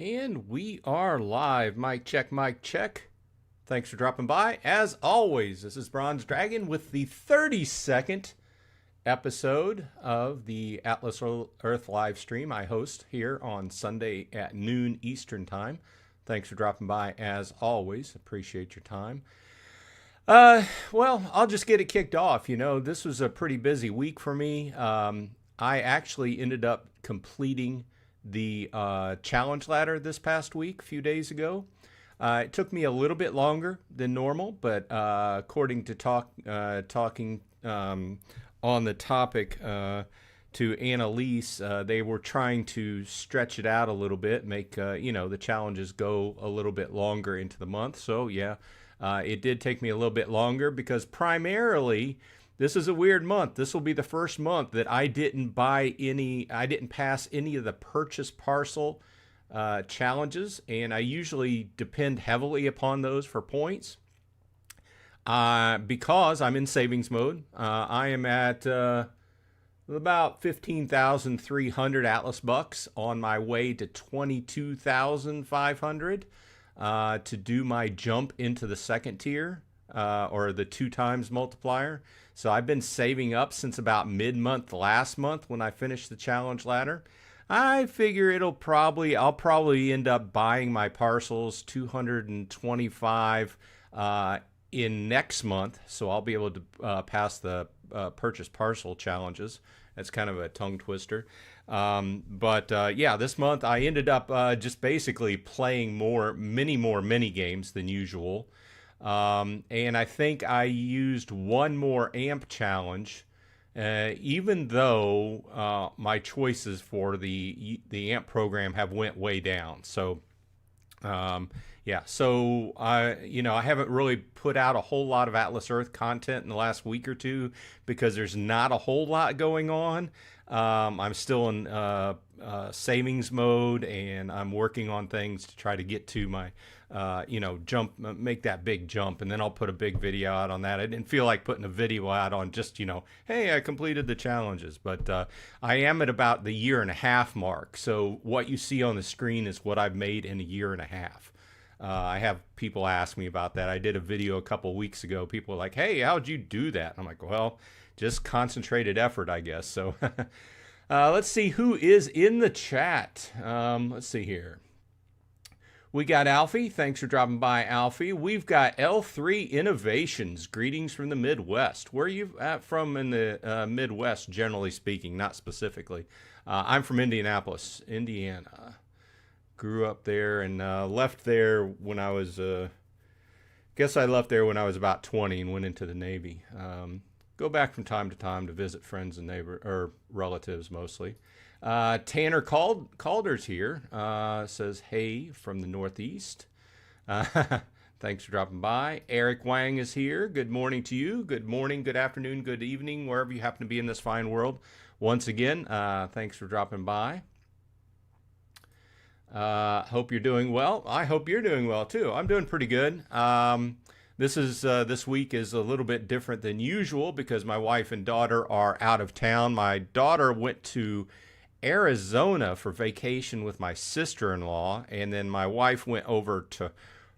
And we are live. Mic check, mic check. Thanks for dropping by. As always, this is Bronze Dragon with the 32nd episode of the Atlas Earth live stream I host here on Sunday at noon Eastern Time. Thanks for dropping by as always. Appreciate your time. Well, I'll just get it kicked off. You know, this was a pretty busy week for me. I actually ended up completing the challenge ladder this past week, a few days ago. It took me a little bit longer than normal, but according to talking on the topic to Annalise, they were trying to stretch it out a little bit, make the challenges go a little bit longer into the month. So yeah, it did take me a little bit longer because primarily this is a weird month. This will be the first month that I didn't pass any of the purchase parcel challenges, and I usually depend heavily upon those for points. Because I'm in savings mode. I am at about 15,300 Atlas bucks on my way to 22,500 to do my jump into the second tier or the 2 times multiplier. So I've been saving up since about mid-month last month when I finished the challenge ladder. I figure I'll probably end up buying my parcels 225 in next month, so I'll be able to pass the purchase parcel challenges. That's kind of a tongue twister. Yeah, this month I ended up just basically playing many more mini games than usual. And I think I used one more AMP challenge, even though my choices for the AMP program have went way down. So yeah, so I haven't really put out a whole lot of Atlas Earth content in the last week or two because there's not a whole lot going on. I'm still in savings mode, and I'm working on things to try to get to my make that big jump, and then I'll put a big video out on that. I didn't feel like putting a video out on just, hey, I completed the challenges, but I am at about the 1.5 year mark. So what you see on the screen is what I've made in a 1.5 year. I have people ask me about that. I did a video a couple weeks ago. People are like, hey, how'd you do that? I'm like, well, just concentrated effort, I guess. So let's see who is in the chat. Let's see here. We got Alfie. Thanks for dropping by, Alfie. We've got L3 Innovations. Greetings from the Midwest. Where are you at from in the Midwest, generally speaking, not specifically? I'm from Indianapolis, Indiana. Grew up there and left there when I was, guess I left there when I was about 20 and went into the Navy. Go back from time to time to visit friends and relatives mostly. Tanner Calder's here, says, hey, from the Northeast. Thanks for dropping by. Eric Wang is here. Good morning to you. Good morning, good afternoon, good evening, wherever you happen to be in this fine world. Once again, thanks for dropping by. Hope you're doing well. I hope you're doing well too. I'm doing pretty good. This week is a little bit different than usual because my wife and daughter are out of town. My daughter went to Arizona for vacation with my sister-in-law, and then my wife went over to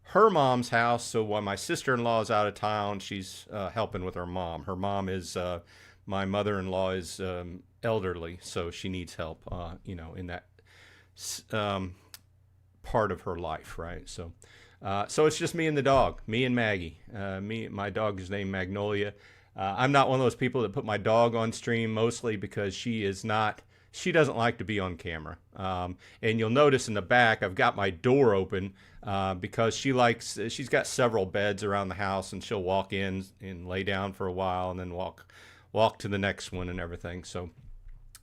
her mom's house. So while my sister-in-law is out of town, she's helping with her mom. Her mom is my mother-in-law is elderly, so she needs help. In that part of her life, right? So it's just me and the dog, me and Maggie. My dog is named Magnolia. I'm not one of those people that put my dog on stream, mostly because she doesn't like to be on camera. And you'll notice in the back, I've got my door open because she's got several beds around the house, and she'll walk in and lay down for a while and then walk to the next one and everything. So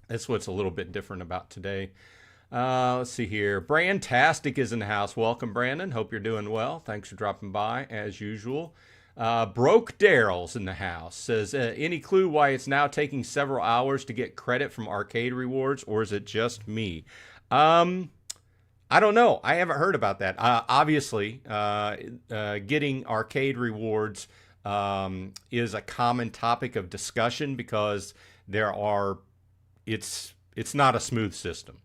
that's what's a little bit different about today. Let's see here. Brandtastic is in the house. Welcome, Brandon. Hope you're doing well. Thanks for dropping by, as usual. Broke Daryl's in the house. Says, any clue why it's now taking several hours to get credit from arcade rewards, or is it just me? I don't know. I haven't heard about that. Obviously, getting arcade rewards is a common topic of discussion because it's not a smooth system.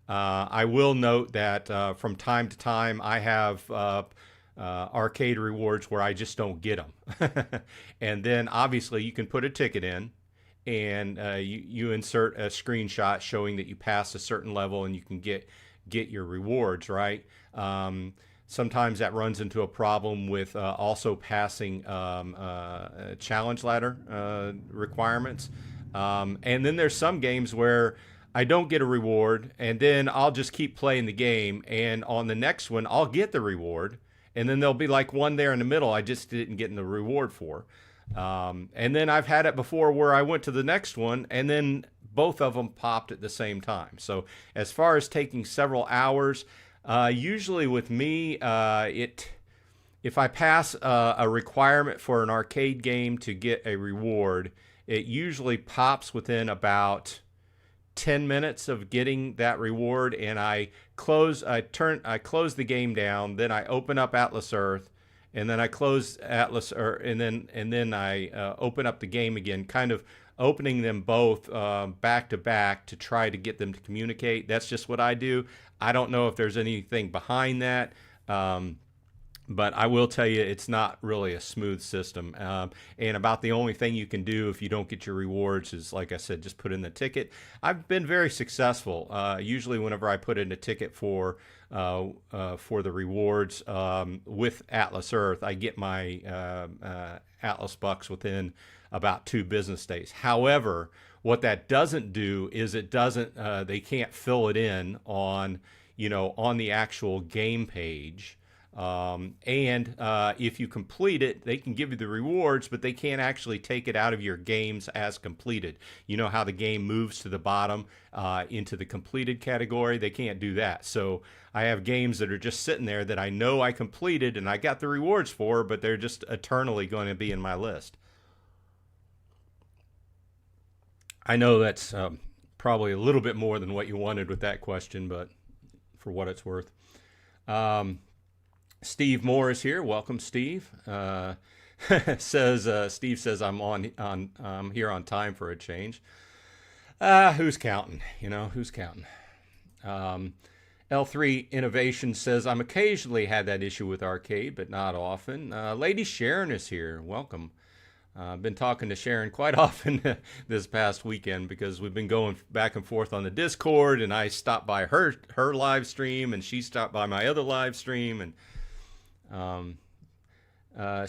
I will note that from time to time I have arcade rewards where I just don't get them. And then obviously you can put a ticket in and you insert a screenshot showing that you passed a certain level and you can get your rewards, right? Sometimes that runs into a problem with also passing challenge ladder requirements. And then there's some games where I don't get a reward, and then I'll just keep playing the game, and on the next one, I'll get the reward, and then there'll be like one there in the middle I just didn't get the reward for. And then I've had it before where I went to the next one, and then both of them popped at the same time. So as far as taking several hours, usually with me, if I pass a requirement for an arcade game to get a reward, it usually pops within about 10 minutes of getting that reward, and I close the game down, then I open up Atlas Earth, and then I close Atlas Earth, and then I open up the game again, kind of opening them both back to back to try to get them to communicate. That's just what I do. I don't know if there's anything behind that. But I will tell you, it's not really a smooth system. And about the only thing you can do if you don't get your rewards is, like I said, just put in the ticket. I've been very successful. Usually whenever I put in a ticket for the rewards with Atlas Earth, I get my Atlas Bucks within about 2 business days. However, what that doesn't do is they can't fill it in on the actual game page. And if you complete it, they can give you the rewards, but they can't actually take it out of your games as completed. You know how the game moves to the bottom into the completed category? They can't do that. So I have games that are just sitting there that I know I completed and I got the rewards for, but they're just eternally going to be in my list. I know that's probably a little bit more than what you wanted with that question, but for what it's worth. Steve Moore is here. Welcome, Steve. Steve says I'm here on time for a change. Who's counting? Who's counting? L3 Innovation says I'm occasionally had that issue with arcade, but not often. Lady Sharon is here. Welcome. I've been talking to Sharon quite often this past weekend because we've been going back and forth on the Discord, and I stopped by her live stream, and she stopped by my other live stream, and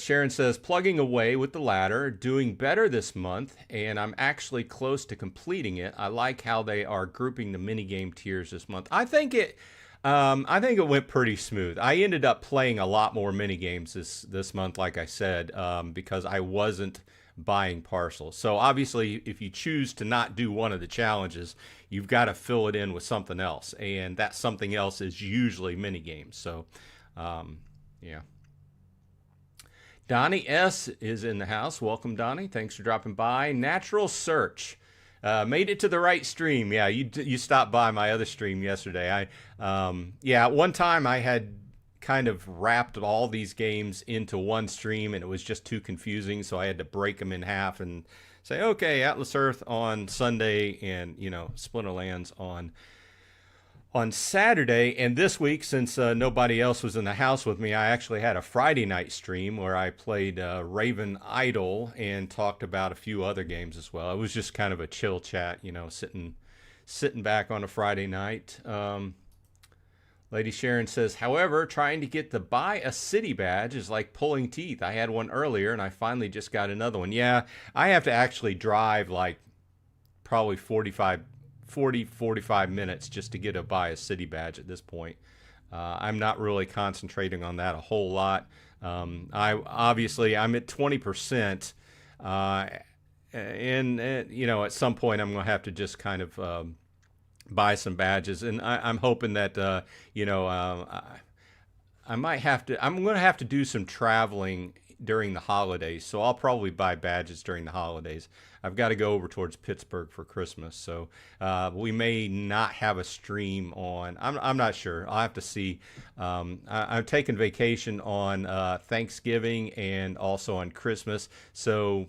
Sharon says, plugging away with the ladder, doing better this month, and I'm actually close to completing it. I like how they are grouping the minigame tiers this month. I think it went pretty smooth. I ended up playing a lot more minigames this month, like I said, because I wasn't buying parcels. So obviously, if you choose to not do one of the challenges, you've got to fill it in with something else, and that something else is usually minigames. So, yeah. Donnie S. is in the house. Welcome, Donnie. Thanks for dropping by. Natural Search. Made it to the right stream. Yeah, you stopped by my other stream yesterday. At one time I had kind of wrapped all these games into one stream, and it was just too confusing, so I had to break them in half and say, okay, Atlas Earth on Sunday and, Splinterlands on Saturday. And this week, since nobody else was in the house with me, I actually had a Friday night stream where I played Raven Idol and talked about a few other games as well. It was just kind of a chill chat, sitting back on a Friday night. Lady Sharon says, however, trying to get the buy a city badge is like pulling teeth. I had one earlier and I finally just got another one. Yeah, I have to actually drive like probably 45 minutes just to get a buy a city badge at this point. I'm not really concentrating on that a whole lot. I'm at 20%, and at some point I'm going to have to just kind of buy some badges, and I'm hoping that I'm going to have to do some traveling during the holidays, so I'll probably buy badges during the holidays. I've got to go over towards Pittsburgh for Christmas, so we may not have a stream on. I'm not sure. I'll have to see. I'm taking vacation on Thanksgiving and also on Christmas, so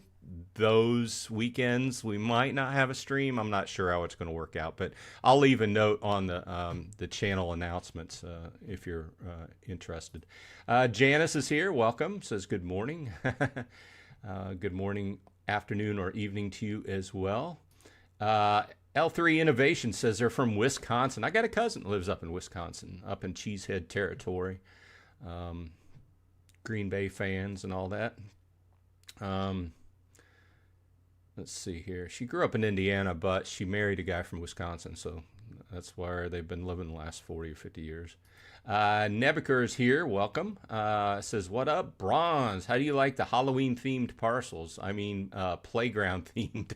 those weekends we might not have a stream. I'm not sure how it's going to work out, but I'll leave a note on the channel announcements if you're interested. Janice is here. Welcome. Says good morning. Good morning, afternoon, or evening to you as well. L3 Innovation says they're from Wisconsin. I got a cousin that lives up in Wisconsin, up in Cheesehead territory. Green Bay fans and all that. Let's see here. She grew up in Indiana, but she married a guy from Wisconsin, so that's where they've been living the last 40 or 50 years. Nebuchadnezzar is here. Welcome. Says, what up, Bronze? How do you like the Halloween-themed parcels? I mean, playground-themed.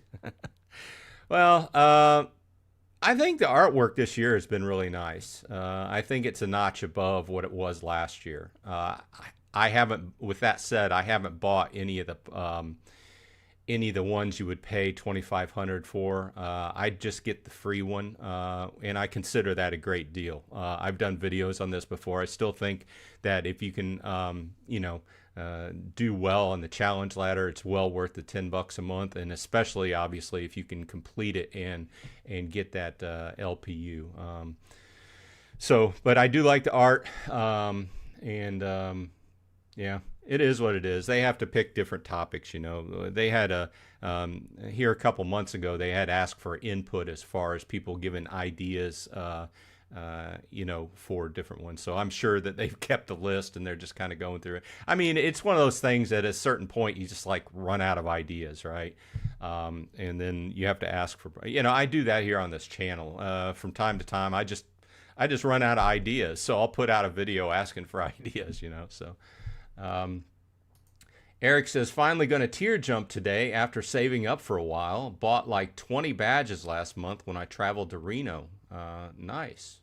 Well, I think the artwork this year has been really nice. I think it's a notch above what it was last year. I haven't, with that said, I haven't bought any of the ones you would pay $2,500 for. I'd just get the free one, and I consider that a great deal. I've done videos on this before. I still think that if you can, do well on the challenge ladder, it's well worth the $10 a month, and especially obviously if you can complete it and get that LPU. But I do like the art, yeah. It is what it is. They have to pick different topics, They had here a couple months ago, they had asked for input as far as people giving ideas, for different ones. So I'm sure that they've kept the list and they're just kind of going through it. I mean, it's one of those things that at a certain point you just like run out of ideas, right? And then you have to ask for, I do that here on this channel. From time to time, I just run out of ideas. So I'll put out a video asking for ideas, so. Eric says, finally going to tier jump today after saving up for a while. Bought like 20 badges last month when I traveled to Reno. Nice.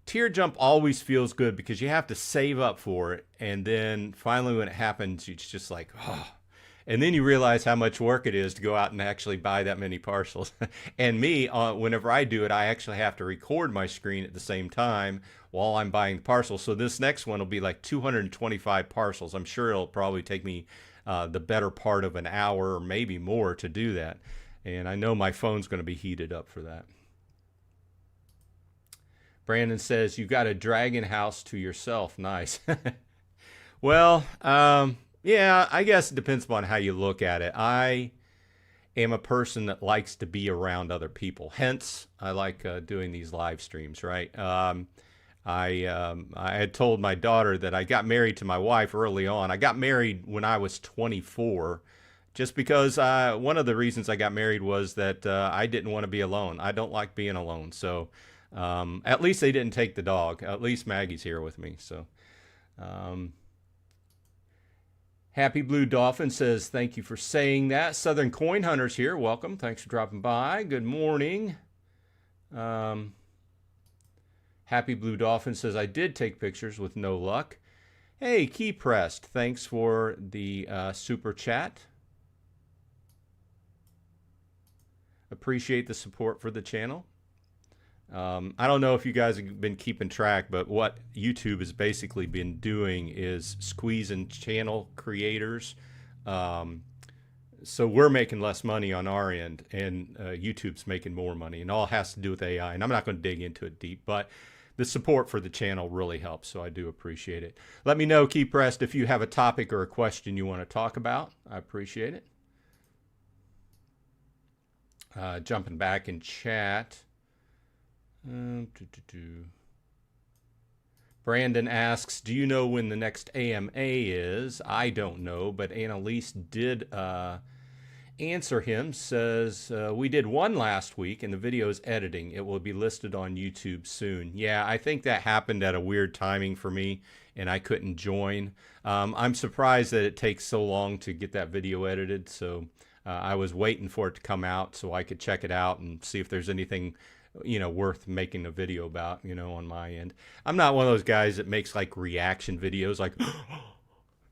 Tier jump always feels good because you have to save up for it. And then finally when it happens, it's just like, oh. And then you realize how much work it is to go out and actually buy that many parcels. And me, whenever I do it, I actually have to record my screen at the same time while I'm buying the parcels. So this next one will be like 225 parcels. I'm sure it'll probably take me the better part of an hour or maybe more to do that. And I know my phone's going to be heated up for that. Brandon says, you got a dragon house to yourself. Nice. Well, yeah, I guess it depends upon how you look at it. I am a person that likes to be around other people. Hence, I like doing these live streams, right? I had told my daughter that I got married to my wife early on. I got married when I was 24, just because one of the reasons I got married was that I didn't want to be alone. I don't like being alone. So at least they didn't take the dog. At least Maggie's here with me. So. Happy Blue Dolphin says, thank you for saying that. Southern Coin Hunters here. Welcome. Thanks for dropping by. Good morning. Happy Blue Dolphin says, I did take pictures with no luck. Hey, Key Pressed. Thanks for the super chat. Appreciate the support for the channel. I don't know if you guys have been keeping track, but what YouTube has basically been doing is squeezing channel creators. So we're making less money on our end, and YouTube's making more money, and all has to do with AI. And I'm not going to dig into it deep, but the support for the channel really helps, so I do appreciate it. Let me know, Key Pressed, if you have a topic or a question you want to talk about. I appreciate it. Jumping back in chat. Brandon asks, do you know when the next AMA is? I don't know, but Annalise did answer him. Says, we did one last week and the video is editing. It will be listed on YouTube soon. Yeah, I think that happened at a weird timing for me and I couldn't join. I'm surprised that it takes so long to get that video edited. So I was waiting for it to come out so I could check it out and see if there's anything worth making a video about, on my end. I'm not one of those guys that makes like reaction videos like,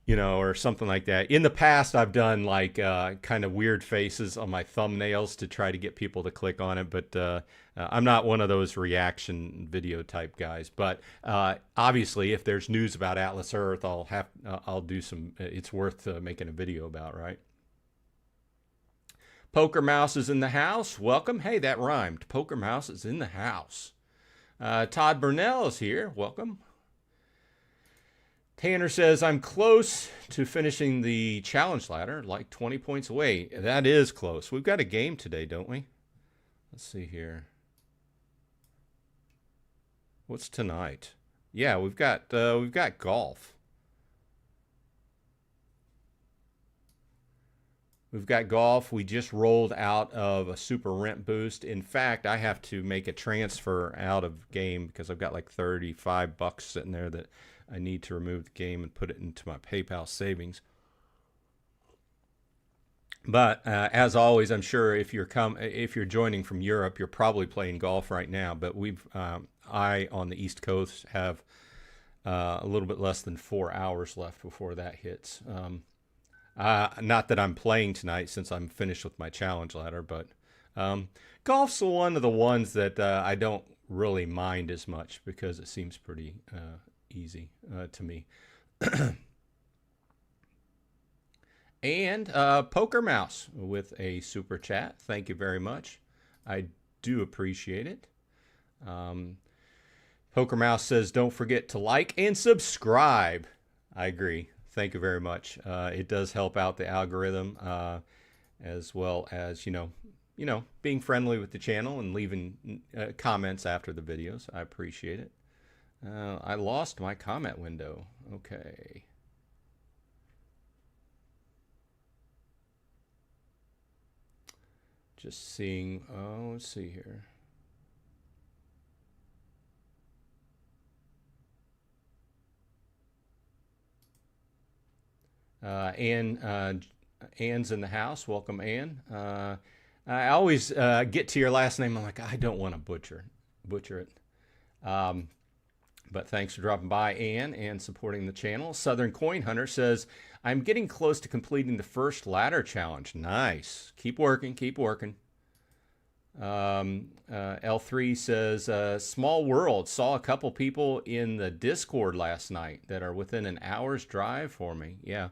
or something like that. In the past, I've done like kind of weird faces on my thumbnails to try to get people to click on it. But I'm not one of those reaction video type guys. But obviously, if there's news about Atlas Earth, I'll do some, it's worth making a video about, right? Poker Mouse is in the house. Welcome. Hey, that rhymed. Poker Mouse is in the house. Todd Burnell is here. Welcome. Tanner says, I'm close to finishing the challenge ladder, like 20 points away. That is close. We've got a game today, don't we? Let's see here. What's tonight? Yeah, we've got golf. We've got golf. We just rolled out of a super rent boost. In fact, I have to make a transfer out of game because I've got like 35 bucks sitting there that I need to remove the game and put it into my PayPal savings. But as always, I'm sure if you're joining from Europe, you're probably playing golf right now. But I on the East Coast have a little bit less than 4 hours left before that hits. Not that I'm playing tonight since I'm finished with my challenge ladder, but golf's one of the ones that I don't really mind as much because it seems pretty easy to me. And Poker Mouse with a super chat. Thank you very much. I do appreciate it. Poker Mouse says, don't forget to like and subscribe. I agree. Thank you very much. It does help out the algorithm, as well as, being friendly with the channel and leaving comments after the videos. I appreciate it. I lost my comment window. Okay. Just seeing, let's see here. Ann's in the house. Welcome, Ann. I always get to your last name. I'm like, I don't want to butcher it. But thanks for dropping by, Ann, and supporting the channel. Southern Coin Hunter says, I'm getting close to completing the first ladder challenge. Nice. Keep working. Keep working. L3 says, small world. Saw a couple people in the Discord last night that are within an hour's drive for me. Yeah.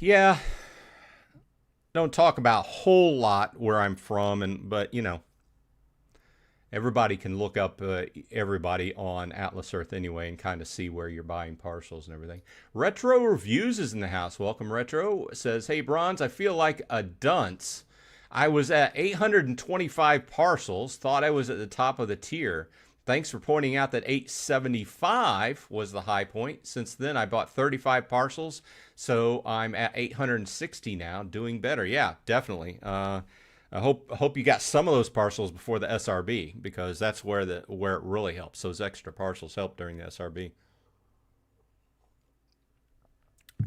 Yeah. Don't talk about a whole lot where I'm from, but everybody can look up everybody on Atlas Earth anyway and kind of see where you're buying parcels and everything. Retro Reviews is in the house. Welcome, Retro. Says, hey, Bronze, I feel like a dunce. I was at 825 parcels, thought I was at the top of the tier. Thanks for pointing out that 875 was the high point. Since then, I bought 35 parcels, so I'm at 860 now, doing better. Yeah, definitely. I hope you got some of those parcels before the SRB, because that's where it really helps. Those extra parcels help during the SRB.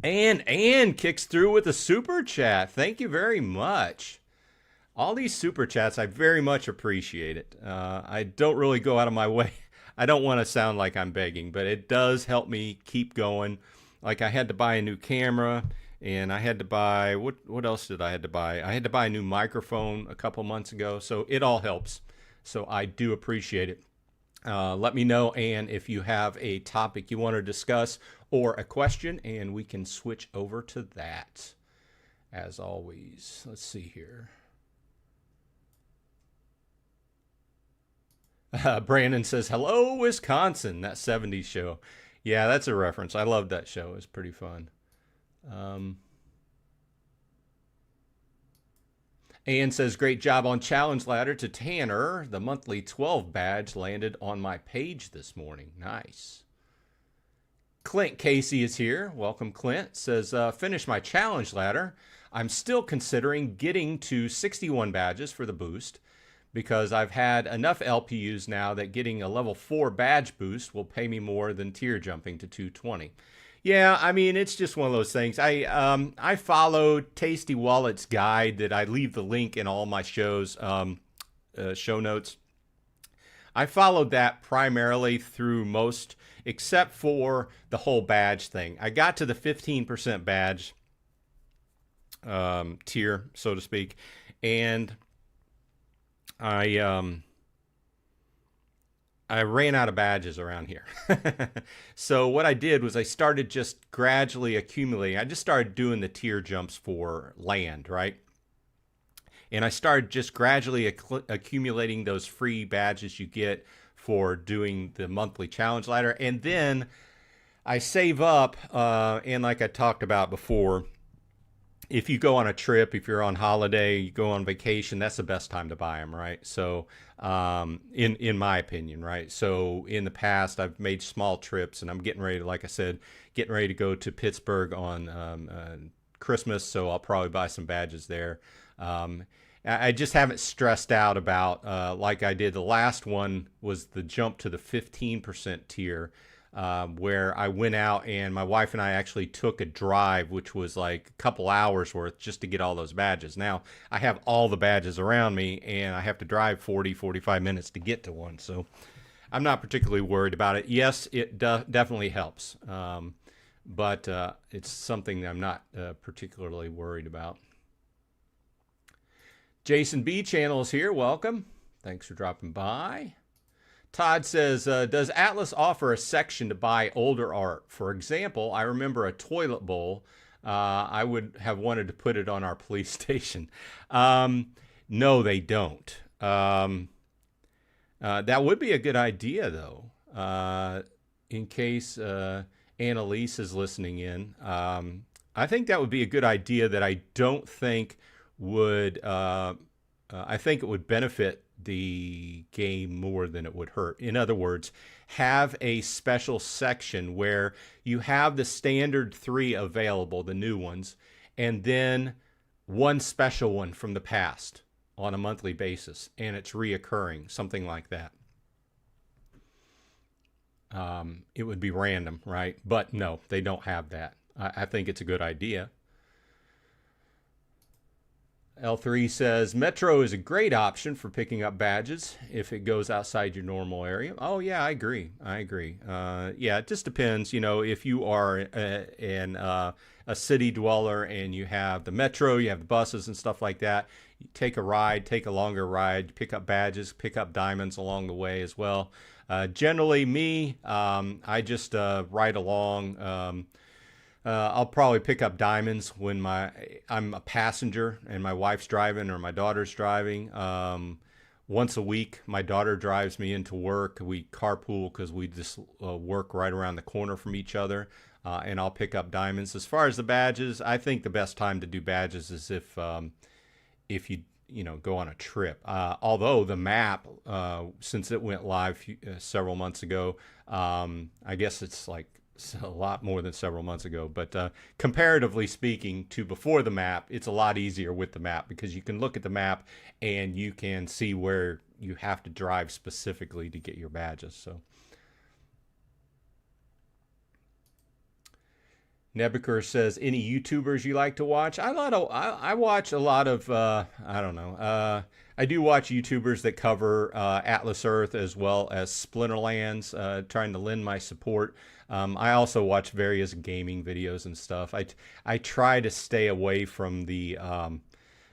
And kicks through with a super chat. Thank you very much. All these super chats, I very much appreciate it. I don't really go out of my way. I don't want to sound like I'm begging, but it does help me keep going. Like I had to buy a new camera, and I had to buy, what else did I had to buy? I had to buy a new microphone a couple months ago, so it all helps. So I do appreciate it. Let me know, Ann, if you have a topic you want to discuss or a question, and we can switch over to that. As always, let's see here. Brandon says, hello, Wisconsin, that 70s show. Yeah, that's a reference. I love that show. It's pretty fun. Ann says, great job on Challenge Ladder to Tanner. The monthly 12 badge landed on my page this morning. Nice. Clint Casey is here. Welcome, Clint. Says, finish my Challenge Ladder. I'm still considering getting to 61 badges for the boost, because I've had enough LPUs now that getting a level 4 badge boost will pay me more than tier jumping to 220. Yeah, I mean, it's just one of those things. I follow Tasty Wallet's guide that I leave the link in all my shows, show notes. I followed that primarily through most, except for the whole badge thing. I got to the 15% badge tier, so to speak, and I ran out of badges around here. So what I did was I started just gradually accumulating. I just started doing the tier jumps for land, right? And I started just gradually accumulating those free badges you get for doing the monthly challenge ladder. And then I save up, and like I talked about before, if you go on a trip, if you're on holiday, you go on vacation, that's the best time to buy them, right? So, in my opinion, right? So in the past, I've made small trips, and I'm getting ready to, like I said, getting ready to go to Pittsburgh on Christmas, so I'll probably buy some badges there. I just haven't stressed out about, like I did. The last one was the jump to the 15% tier, where I went out and my wife and I actually took a drive, which was like a couple hours worth just to get all those badges. Now I have all the badges around me and I have to drive 45 minutes to get to one. So I'm not particularly worried about it. Yes, it definitely helps. But it's something I'm not particularly worried about. Jason B. Channel is here. Welcome. Thanks for dropping by. Todd says, does Atlas offer a section to buy older art? For example, I remember a toilet bowl. I would have wanted to put it on our police station. No, they don't. That would be a good idea, though, in case Annalise is listening in. I think that would be a good idea that I don't think would, I think it would benefit the game more than it would hurt. In other words, have a special section where you have the standard 3 available, the new ones, and then one special one from the past on a monthly basis, and it's reoccurring, something like that. It would be random, right? But no, they don't have that. I think it's a good idea. L3 says, Metro is a great option for picking up badges if it goes outside your normal area. Oh, yeah, I agree. Yeah, it just depends. You know, if you are a city dweller and you have the Metro, you have the buses and stuff like that, you take a ride, take a longer ride, pick up badges, pick up diamonds along the way as well. Generally, me, I just ride along. I'll probably pick up diamonds when I'm a passenger and my wife's driving or my daughter's driving. Once a week, my daughter drives me into work. We carpool because we just work right around the corner from each other, and I'll pick up diamonds. As far as the badges, I think the best time to do badges is if you go on a trip. Although the map, since it went live several months ago, I guess it's like a lot more than several months ago, but comparatively speaking to before the map, it's a lot easier with the map because you can look at the map and you can see where you have to drive specifically to get your badges. So Nebuchadnezzar says, any YouTubers you like to watch? I watch a lot of, I don't know. I do watch YouTubers that cover Atlas Earth as well as Splinterlands, trying to lend my support. I also watch various gaming videos and stuff. I try to stay away from the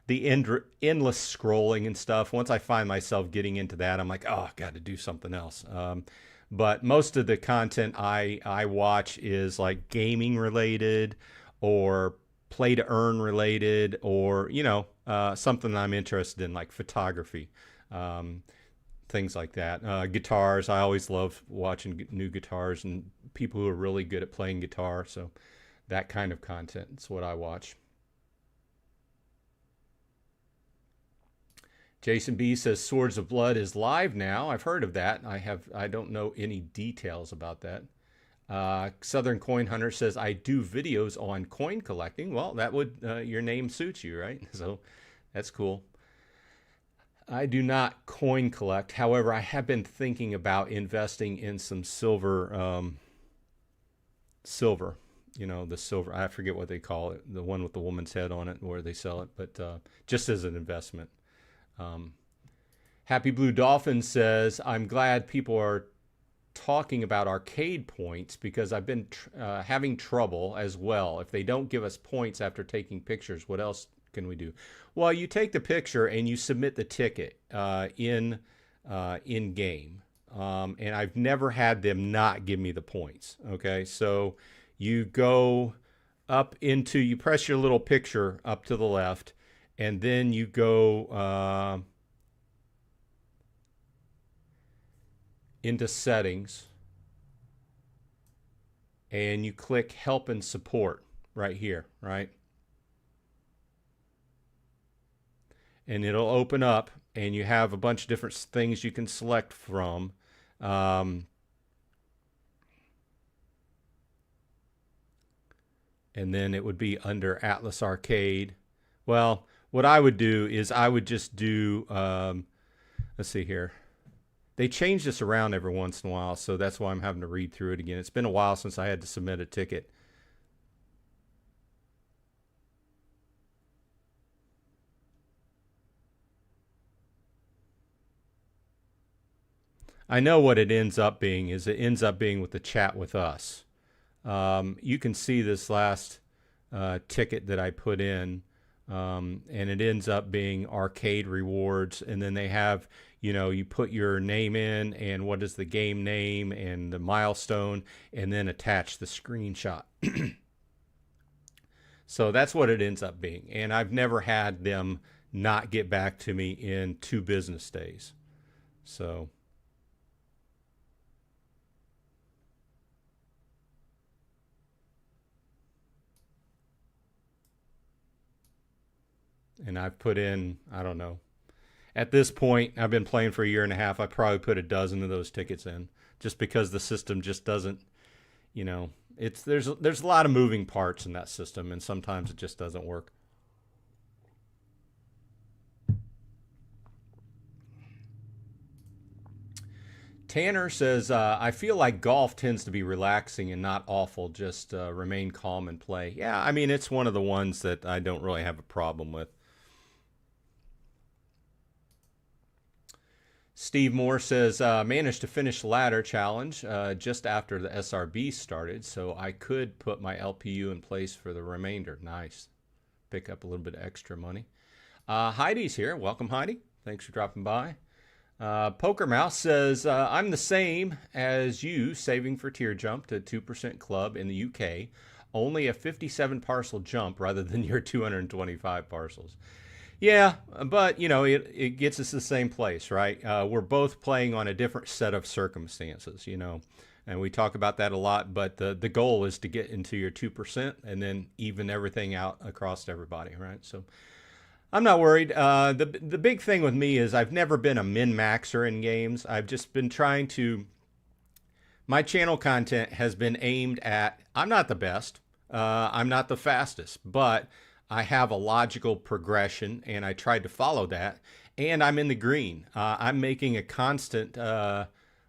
endless scrolling and stuff. Once I find myself getting into that, I'm like, oh, got to do something else. But most of the content I watch is like gaming related or play to earn related, or something I'm interested in, like photography, things like that. Guitars, I always love watching new guitars and people who are really good at playing guitar. So that kind of content is what I watch. Jason B says Swords of Blood is live now. I've heard of that. I don't know any details about that. Southern Coin Hunter says, I do videos on coin collecting. Well, that would, your name suits you, right? So that's cool. I do not coin collect. However, I have been thinking about investing in some silver, the silver, I forget what they call it, the one with the woman's head on it, where they sell it, but just as an investment. Happy Blue Dolphin says, I'm glad people are talking about arcade points because I've been having trouble as well. If they don't give us points after taking pictures, what else can we do? Well, you take the picture and you submit the ticket in game. And I've never had them not give me the points. Okay, so you go up you press your little picture up to the left, and then you go into settings, and you click help and support right here, right? And it'll open up, and you have a bunch of different things you can select from. And then it would be under Atlas Arcade. Well, what I would do is I would just do, let's see here. They change this around every once in a while, so that's why I'm having to read through it again. It's been a while since I had to submit a ticket. I know what it ends up being is it ends up being with the chat with us. You can see this last ticket that I put in, and it ends up being arcade rewards, and then they have, you know, you put your name in and what is the game name and the milestone, and then attach the screenshot. So that's what it ends up being, and I've never had them not get back to me in 2 business days. So and I've put in, I don't know, at this point, I've been playing for a year and a half. I probably put a dozen of those tickets in, just because the system just doesn't, you know, there's a lot of moving parts in that system, and sometimes it just doesn't work. Tanner says, I feel like golf tends to be relaxing and not awful. Just remain calm and play. Yeah, I mean, it's one of the ones that I don't really have a problem with. Steve Moore says, managed to finish the ladder challenge just after the SRB started, so I could put my LPU in place for the remainder. Nice. Pick up a little bit of extra money. Heidi's here. Welcome, Heidi. Thanks for dropping by. Poker Mouse says, I'm the same as you, saving for tier jump to 2% club in the UK. Only a 57 parcel jump rather than your 225 parcels. Yeah, but, you know, it gets us the same place, right? We're both playing on a different set of circumstances, you know, and we talk about that a lot, but the goal is to get into your 2% and then even everything out across everybody, right? So I'm not worried. The big thing with me is I've never been a min-maxer in games. I've just been trying to, my channel content has been aimed at, I'm not the best, I'm not the fastest, but I have a logical progression, and I tried to follow that, and I'm in the green. I'm making a constant,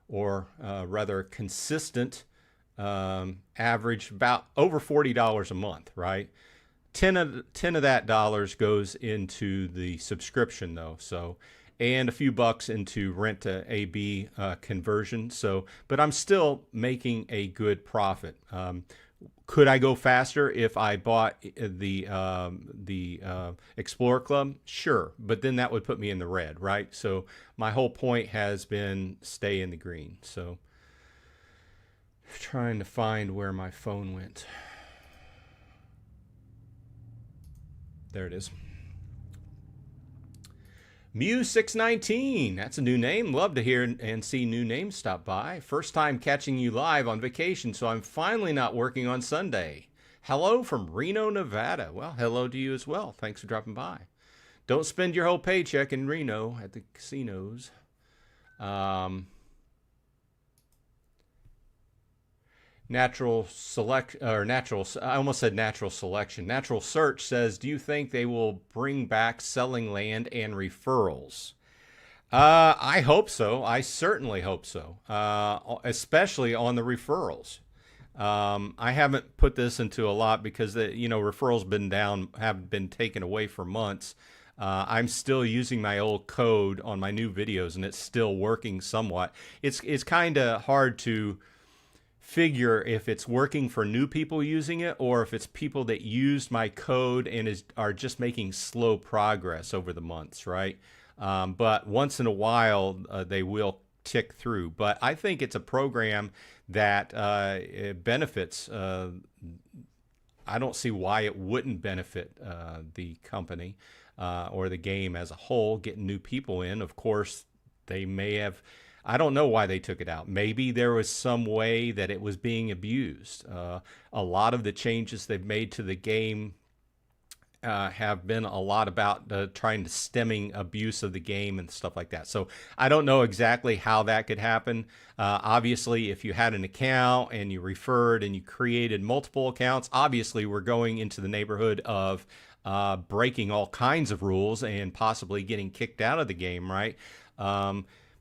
or rather consistent average, about over $40 a month, right? 10 of that dollars goes into the subscription, though, so, and a few bucks into rent to AB conversion. So, but I'm still making a good profit. Could I go faster if I bought the Explorer Club? Sure, but then that would put me in the red, right? So my whole point has been stay in the green. So trying to find where my phone went. There it is. Mew619, that's a new name. Love to hear and see new names stop by. First time catching you live on vacation, so I'm finally not working on Sunday. Hello from Reno, Nevada. Well, hello to you as well. Thanks for dropping by. Don't spend your whole paycheck in Reno at the casinos. Natural select, or natural, I almost said natural selection. Natural search says, do you think they will bring back selling land and referrals? I hope so. I certainly hope so, especially on the referrals. I haven't put this into a lot because you know, referrals have been taken away for months. I'm still using my old code on my new videos, and it's still working somewhat. It's kind of hard to figure if it's working for new people using it or if it's people that used my code and are just making slow progress over the months, right? But once in a while, they will tick through. But I think it's a program that it benefits. I don't see why it wouldn't benefit the company. or the game as a whole, getting new people in. Of course, they may have, I don't know why they took it out. Maybe there was some way that it was being abused. A lot of the changes they've made to the game have been a lot about trying to stemming abuse of the game and stuff like that. So I don't know exactly how that could happen. Obviously, if you had an account and you referred and you created multiple accounts, obviously we're going into the neighborhood of breaking all kinds of rules and possibly getting kicked out of the game, right?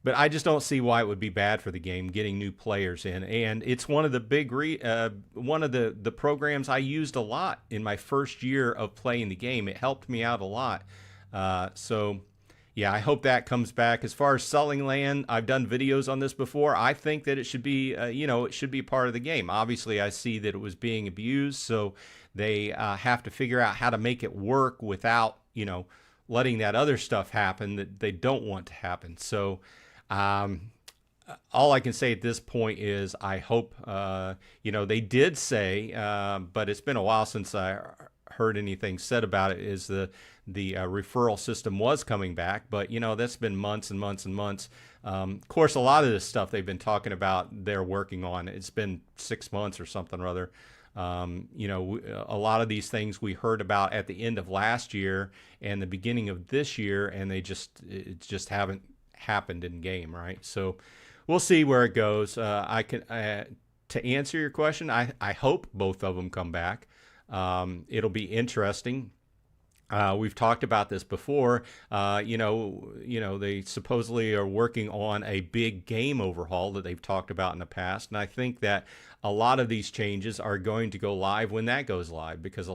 But I just don't see why it would be bad for the game getting new players in. And it's one of the big one of the programs I used a lot in my first year of playing the game. It helped me out a lot. So yeah, I hope that comes back. As far as selling land, I've done videos on this before. I think that it should be, it should be part of the game. Obviously, I see that it was being abused, so they have to figure out how to make it work without, letting that other stuff happen that they don't want to happen. So all I can say at this point is I hope, they did say, but it's been a while since I heard anything said about it, is the referral system was coming back, but that's been months and months and months. Of course, a lot of this stuff they've been talking about, they're working on. It's been 6 months or something or other. A lot of these things we heard about at the end of last year and the beginning of this year, and it just haven't happened in game, right? So we'll see where it goes. To answer your question, I hope both of them come back. It'll be interesting. We've talked about this before. They supposedly are working on a big game overhaul that they've talked about in the past, and I think that a lot of these changes are going to go live when that goes live, because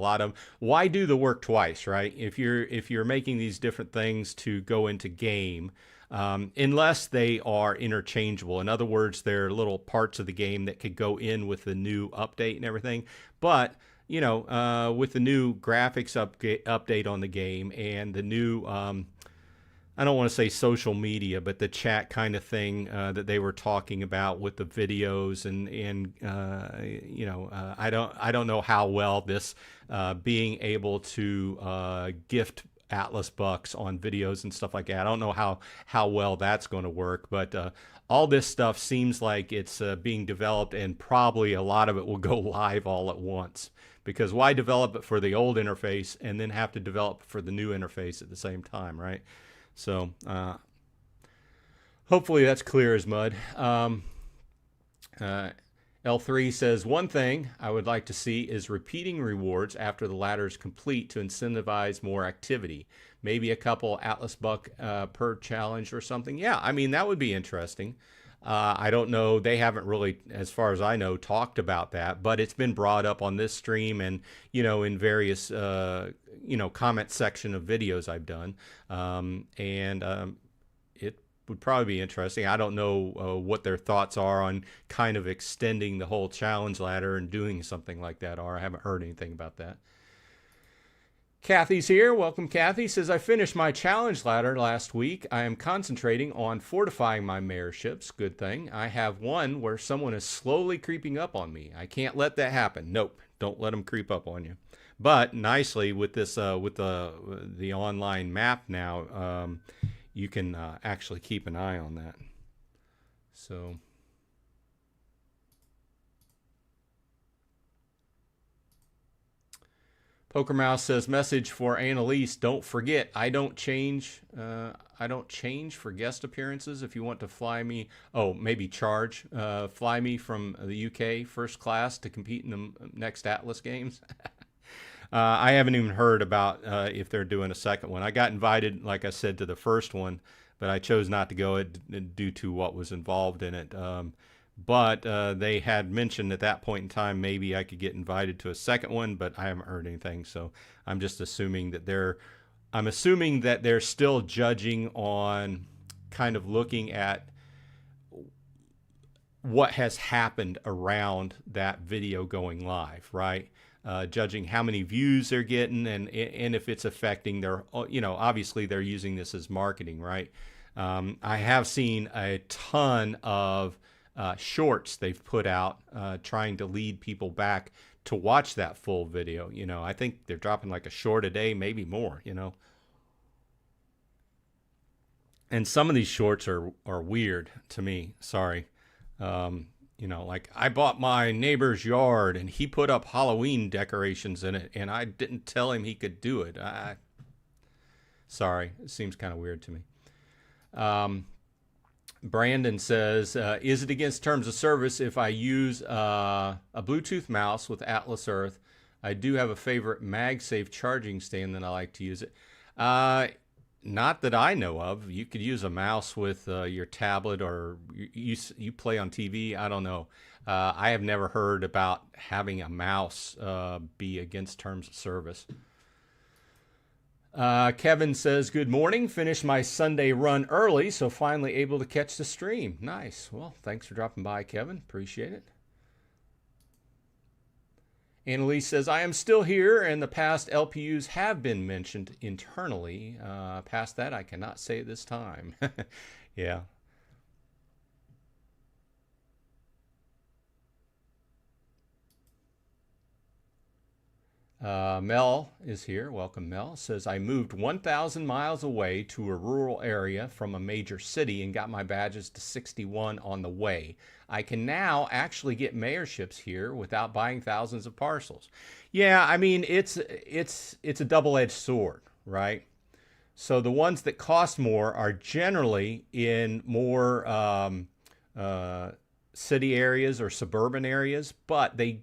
why do the work twice, right? If you're making these different things to go into game, unless they are interchangeable. In other words, they're little parts of the game that could go in with the new update and everything. But with the new graphics update on the game and the new, I don't want to say social media, but the chat kind of thing that they were talking about with the videos and I don't know how well this being able to gift Atlas bucks on videos and stuff like that. I don't know how well that's going to work, but all this stuff seems like it's being developed, and probably a lot of it will go live all at once, because why develop it for the old interface and then have to develop for the new interface at the same time, right? So hopefully that's clear as mud. L3 says, one thing I would like to see is repeating rewards after the ladder is complete to incentivize more activity. Maybe a couple Atlas buck per challenge or something. Yeah, I mean, that would be interesting. I don't know. They haven't really, as far as I know, talked about that, but it's been brought up on this stream and, in various, comment section of videos I've done. It would probably be interesting. I don't know what their thoughts are on kind of extending the whole challenge ladder and doing something like that are. I haven't heard anything about that. Kathy's here. Welcome, Kathy. Says, I finished my challenge ladder last week. I am concentrating on fortifying my mayorships. Good thing. I have one where someone is slowly creeping up on me. I can't let that happen. Nope. Don't let them creep up on you. But nicely with this, with the online map now, you can actually keep an eye on that. So Poker Mouse says, message for Annalise, don't forget, I don't change for guest appearances. If you want to fly me, maybe charge, fly me from the UK first class to compete in the next Atlas games. I haven't even heard about if they're doing a second one. I got invited, like I said, to the first one, but I chose not to go due to what was involved in it. But they had mentioned at that point in time maybe I could get invited to a second one, but I haven't heard anything. So I'm just assuming that they're still judging on kind of looking at what has happened around that video going live, right? Judging how many views they're getting and if it's affecting their, obviously they're using this as marketing, right? I have seen a ton of shorts they've put out trying to lead people back to watch that full video. I think they're dropping like a short a day, maybe more, And some of these shorts are weird to me. Sorry. Like I bought my neighbor's yard and he put up Halloween decorations in it and I didn't tell him he could do it. Sorry, it seems kind of weird to me. Brandon says, is it against terms of service if I use a Bluetooth mouse with Atlas Earth? I do have a favorite MagSafe charging stand that I like to use it. Not that I know of. You could use a mouse with your tablet, or you play on TV. I don't know. I have never heard about having a mouse be against terms of service. Kevin says, good morning. Finished my Sunday run early, so finally able to catch the stream. Nice. Well, thanks for dropping by, Kevin. Appreciate it. Annalise says, I am still here, and the past LPUs have been mentioned internally. Past that, I cannot say this time. Yeah. Mel is here. Welcome, Mel. Says, I moved 1,000 miles away to a rural area from a major city and got my badges to 61 on the way. I can now actually get mayorships here without buying thousands of parcels. Yeah, I mean, it's a double-edged sword, right? So the ones that cost more are generally in more city areas or suburban areas, but they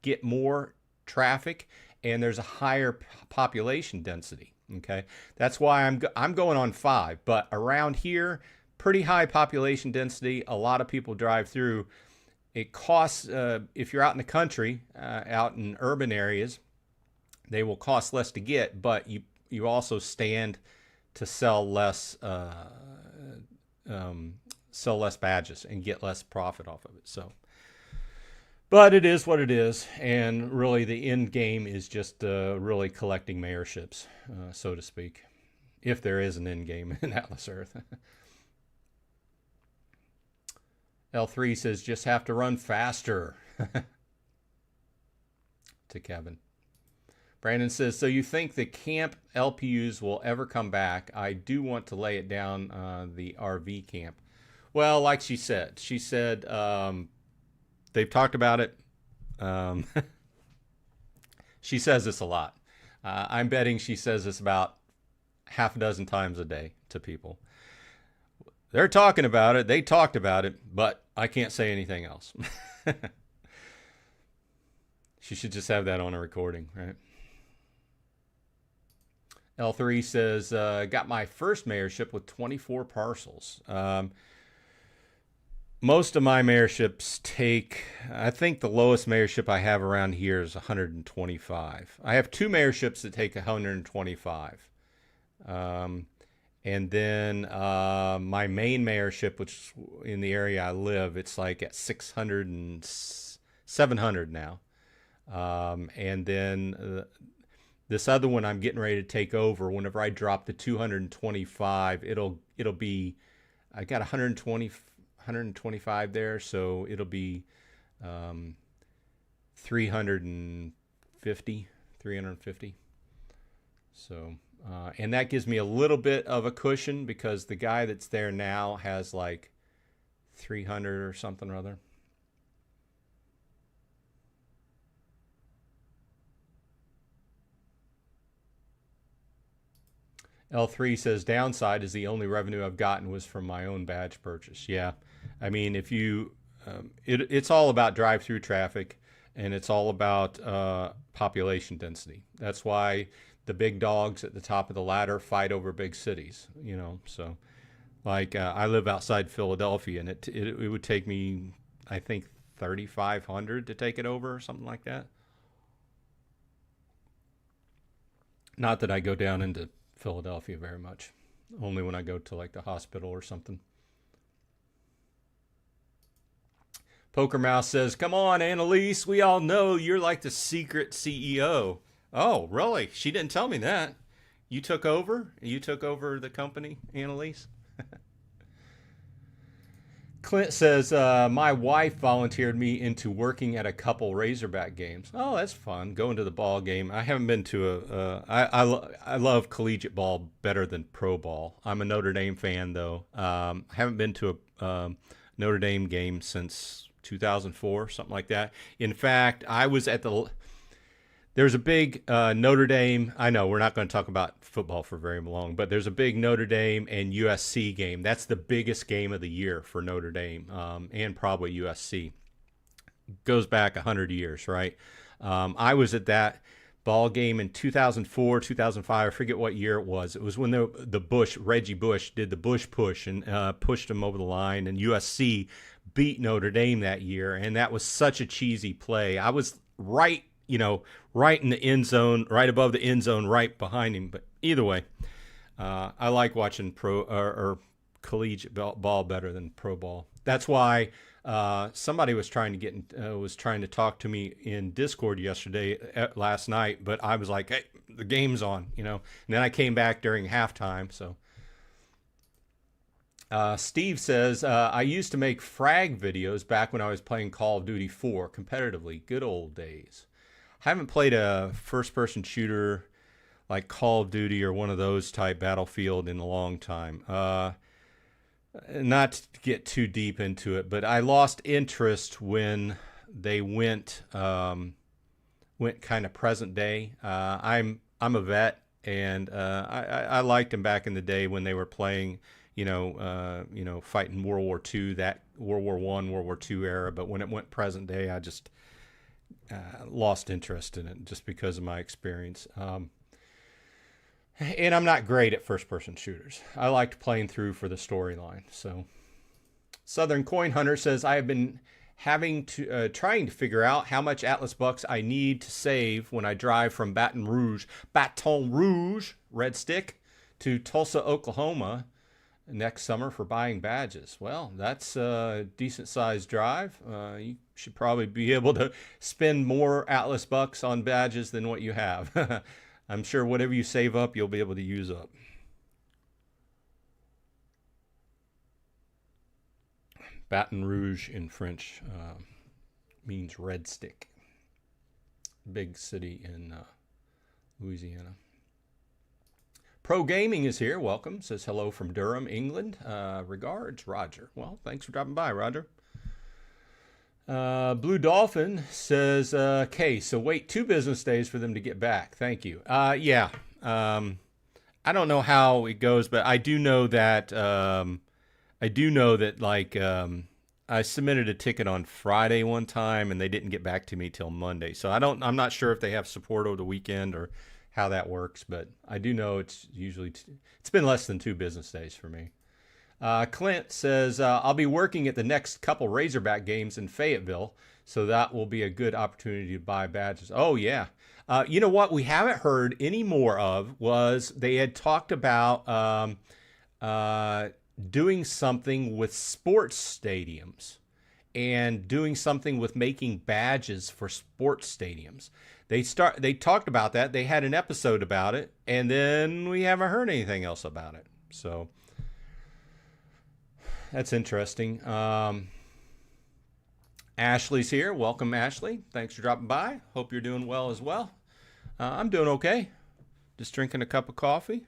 get more traffic and there's a higher population density. Okay, that's why I'm going on 5, but around here, pretty high population density. A lot of people drive through. It costs if you're out in the country, out in urban areas, they will cost less to get, but you also stand to sell less badges and get less profit off of it. So. But it is what it is, and really the end game is just really collecting mayorships, so to speak, if there is an end game in Atlas Earth. L3 says, just have to run faster, to Kevin. Brandon says, so you think the camp LPUs will ever come back? I do want to lay it down, the RV camp. Well, like she said, they've talked about it. She says this a lot. I'm betting she says this about half a dozen times a day to people. They're talking about it. They talked about it, but I can't say anything else. She should just have that on a recording, right? L3 says, got my first mayorship with 24 parcels. Most of my mayorships take, I think the lowest mayorship I have around here is 125. I have 2 mayorships that take 125. And then my main mayorship, which in the area I live, it's like at 600 and 700 now. And then this other one I'm getting ready to take over, whenever I drop the 225, it'll be, I got 125 there, so it'll be 350. So, and that gives me a little bit of a cushion because the guy that's there now has like 300 or something or other. L3 says, downside is the only revenue I've gotten was from my own badge purchase. Yeah. I mean, if you, it's all about drive-through traffic, and it's all about population density. That's why the big dogs at the top of the ladder fight over big cities, you know. So, like, I live outside Philadelphia, and it would take me, I think, 3,500 to take it over or something like that. Not that I go down into Philadelphia very much, only when I go to like the hospital or something. Poker Mouse says, come on, Annalise, we all know you're like the secret CEO. Oh, really? She didn't tell me that. You took over the company, Annalise? Clint says, my wife volunteered me into working at a couple Razorback games. Oh, that's fun. Going to the ball game. I haven't been to I love collegiate ball better than pro ball. I'm a Notre Dame fan, though. I haven't been to a Notre Dame game since 2004, something like that. In fact, I was at there's a big Notre Dame. I know we're not going to talk about football for very long, but there's a big Notre Dame and USC game. That's the biggest game of the year for Notre Dame and probably USC. Goes back 100 years, right? I was at that ball game in 2004, 2005. I forget what year it was. It was when Reggie Bush did the Bush push and pushed them over the line, and USC beat Notre Dame that year, and that was such a cheesy play. I was right in the end zone, right above the end zone, right behind him. But either way, I like watching pro or collegiate ball better than pro ball. That's why somebody was trying to talk to me in Discord last night, but I was like, hey, the game's on, And then I came back during halftime, so. Steve says, I used to make frag videos back when I was playing Call of Duty 4 competitively. Good old days. I haven't played a first-person shooter like Call of Duty or one of those type Battlefield in a long time. Not to get too deep into it, but I lost interest when they went kind of present day. I'm a vet, and I liked them back in the day when they were playing, fighting World War II, that World War I, World War II era. But when it went present day, I just lost interest in it just because of my experience. And I'm not great at first-person shooters. I liked playing through for the storyline. So, Southern Coin Hunter says, I have been trying to figure out how much Atlas bucks I need to save when I drive from Baton Rouge, Red Stick, to Tulsa, Oklahoma next summer for buying badges. Well, that's a decent-sized drive. You should probably be able to spend more Atlas bucks on badges than what you have. I'm sure whatever you save up, you'll be able to use up. Baton Rouge in French means red stick. Big city in Louisiana. Pro Gaming is here. Welcome. Says hello from Durham, England. Regards, Roger. Well, thanks for dropping by, Roger. Blue Dolphin says, okay, so wait 2 business days for them to get back. Thank you. Yeah. I don't know how it goes, but I do know that I submitted a ticket on Friday one time and they didn't get back to me till Monday. So I'm not sure if they have support over the weekend or how that works, but I do know it's been less than 2 business days for me. Clint says, I'll be working at the next couple Razorback games in Fayetteville, so that will be a good opportunity to buy badges. Oh, yeah. You know what we haven't heard any more of was they had talked about doing something with sports stadiums and doing something with making badges for sports stadiums. They talked about that. They had an episode about it, and then we haven't heard anything else about it. So that's interesting. Ashley's here. Welcome, Ashley. Thanks for dropping by. Hope you're doing well as well. I'm doing okay. Just drinking a cup of coffee.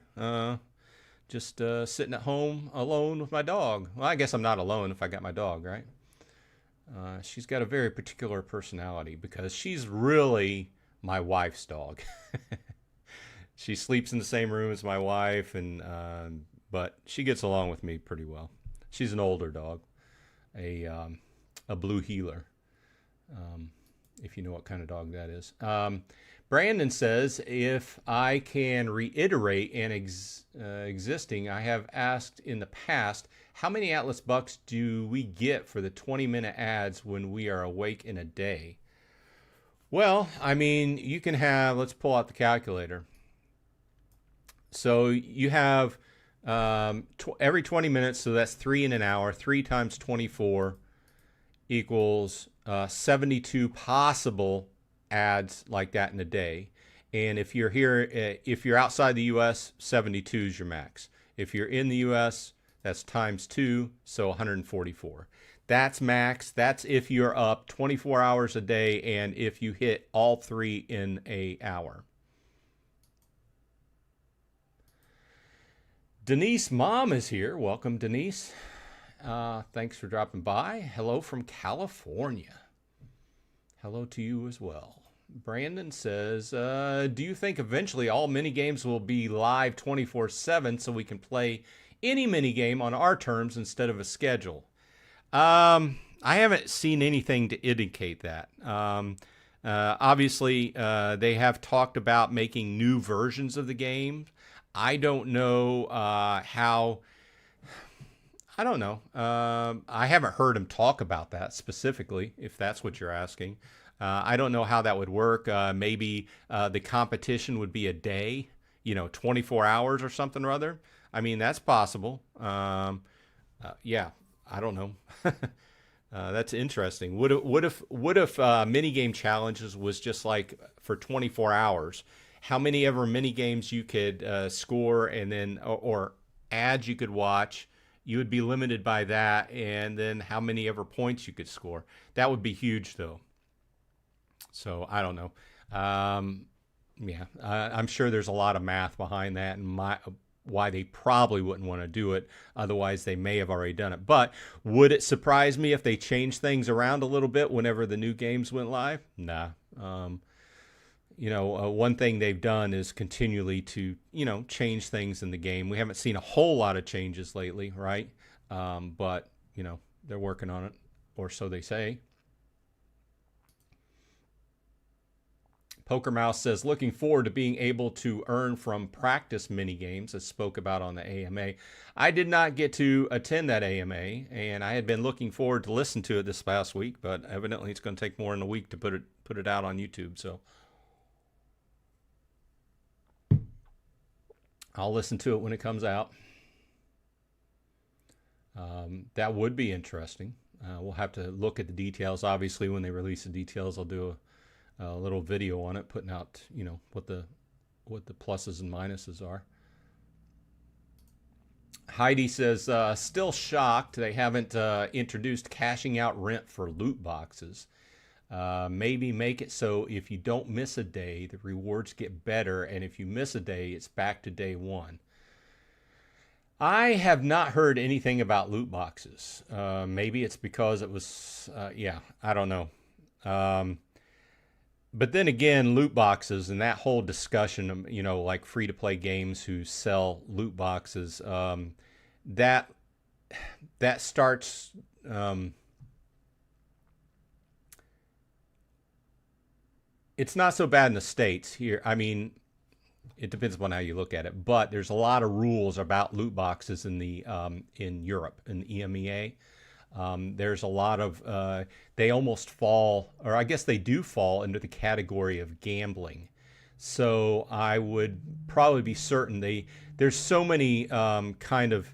Just sitting at home alone with my dog. Well, I guess I'm not alone if I got my dog, right? She's got a very particular personality because she's really my wife's dog. She sleeps in the same room as my wife, but she gets along with me pretty well. She's an older dog, a blue heeler, if you know what kind of dog that is. Brandon says, if I can reiterate an existing, I have asked in the past, how many Atlas bucks do we get for the 20-minute ads when we are awake in a day? Well, I mean, you can have, let's pull out the calculator. So you have every 20 minutes, so that's 3 in an hour. 3 times 24 equals 72 possible ads like that in a day. And if you're here, if you're outside the U.S., 72 is your max. If you're in the U.S., that's times 2, so 144. That's max. That's if you're up 24 hours a day and if you hit all 3 in an hour. Denise Mom is here. Welcome, Denise. Thanks for dropping by. Hello from California. Hello to you as well. Brandon says, do you think eventually all minigames will be live 24/7 so we can play any minigame on our terms instead of a schedule? I haven't seen anything to indicate that. Obviously, they have talked about making new versions of the game. I don't know how. I don't know. I haven't heard him talk about that specifically, if that's what you're asking. I don't know how that would work. Maybe the competition would be a day, 24 hours or something or other. I mean, that's possible. Yeah, I don't know. That's interesting. What if minigame challenges was just like for 24 hours? How many ever minigames you could score, and then or ads you could watch? You would be limited by that, and then how many ever points you could score. That would be huge, though. So I don't know. Yeah, I'm sure there's a lot of math behind that, and why they probably wouldn't want to do it. Otherwise, they may have already done it. But would it surprise me if they changed things around a little bit whenever the new games went live? Nah. One thing they've done is continually to, change things in the game. We haven't seen a whole lot of changes lately, right? But, they're working on it, or so they say. Poker Mouse says, looking forward to being able to earn from practice mini games, as spoke about on the AMA. I did not get to attend that AMA, and I had been looking forward to listen to it this past week, but evidently it's going to take more than a week to put it out on YouTube. So I'll listen to it when it comes out. That would be interesting. We'll have to look at the details. Obviously, when they release the details, I'll do a little video on it, putting out, what the pluses and minuses are. Heidi says, still shocked they haven't introduced cashing out rent for loot boxes. Maybe make it so if you don't miss a day, the rewards get better, and if you miss a day, it's back to day one. I have not heard anything about loot boxes. Maybe it's because it was, I don't know. But then again, loot boxes and that whole discussion, like free-to-play games who sell loot boxes, that starts... it's not so bad in the States here. I mean, it depends upon how you look at it, but there's a lot of rules about loot boxes in Europe, in EMEA. There's a lot of, they almost fall, or I guess they do fall into the category of gambling. So I would probably be certain there's so many kind of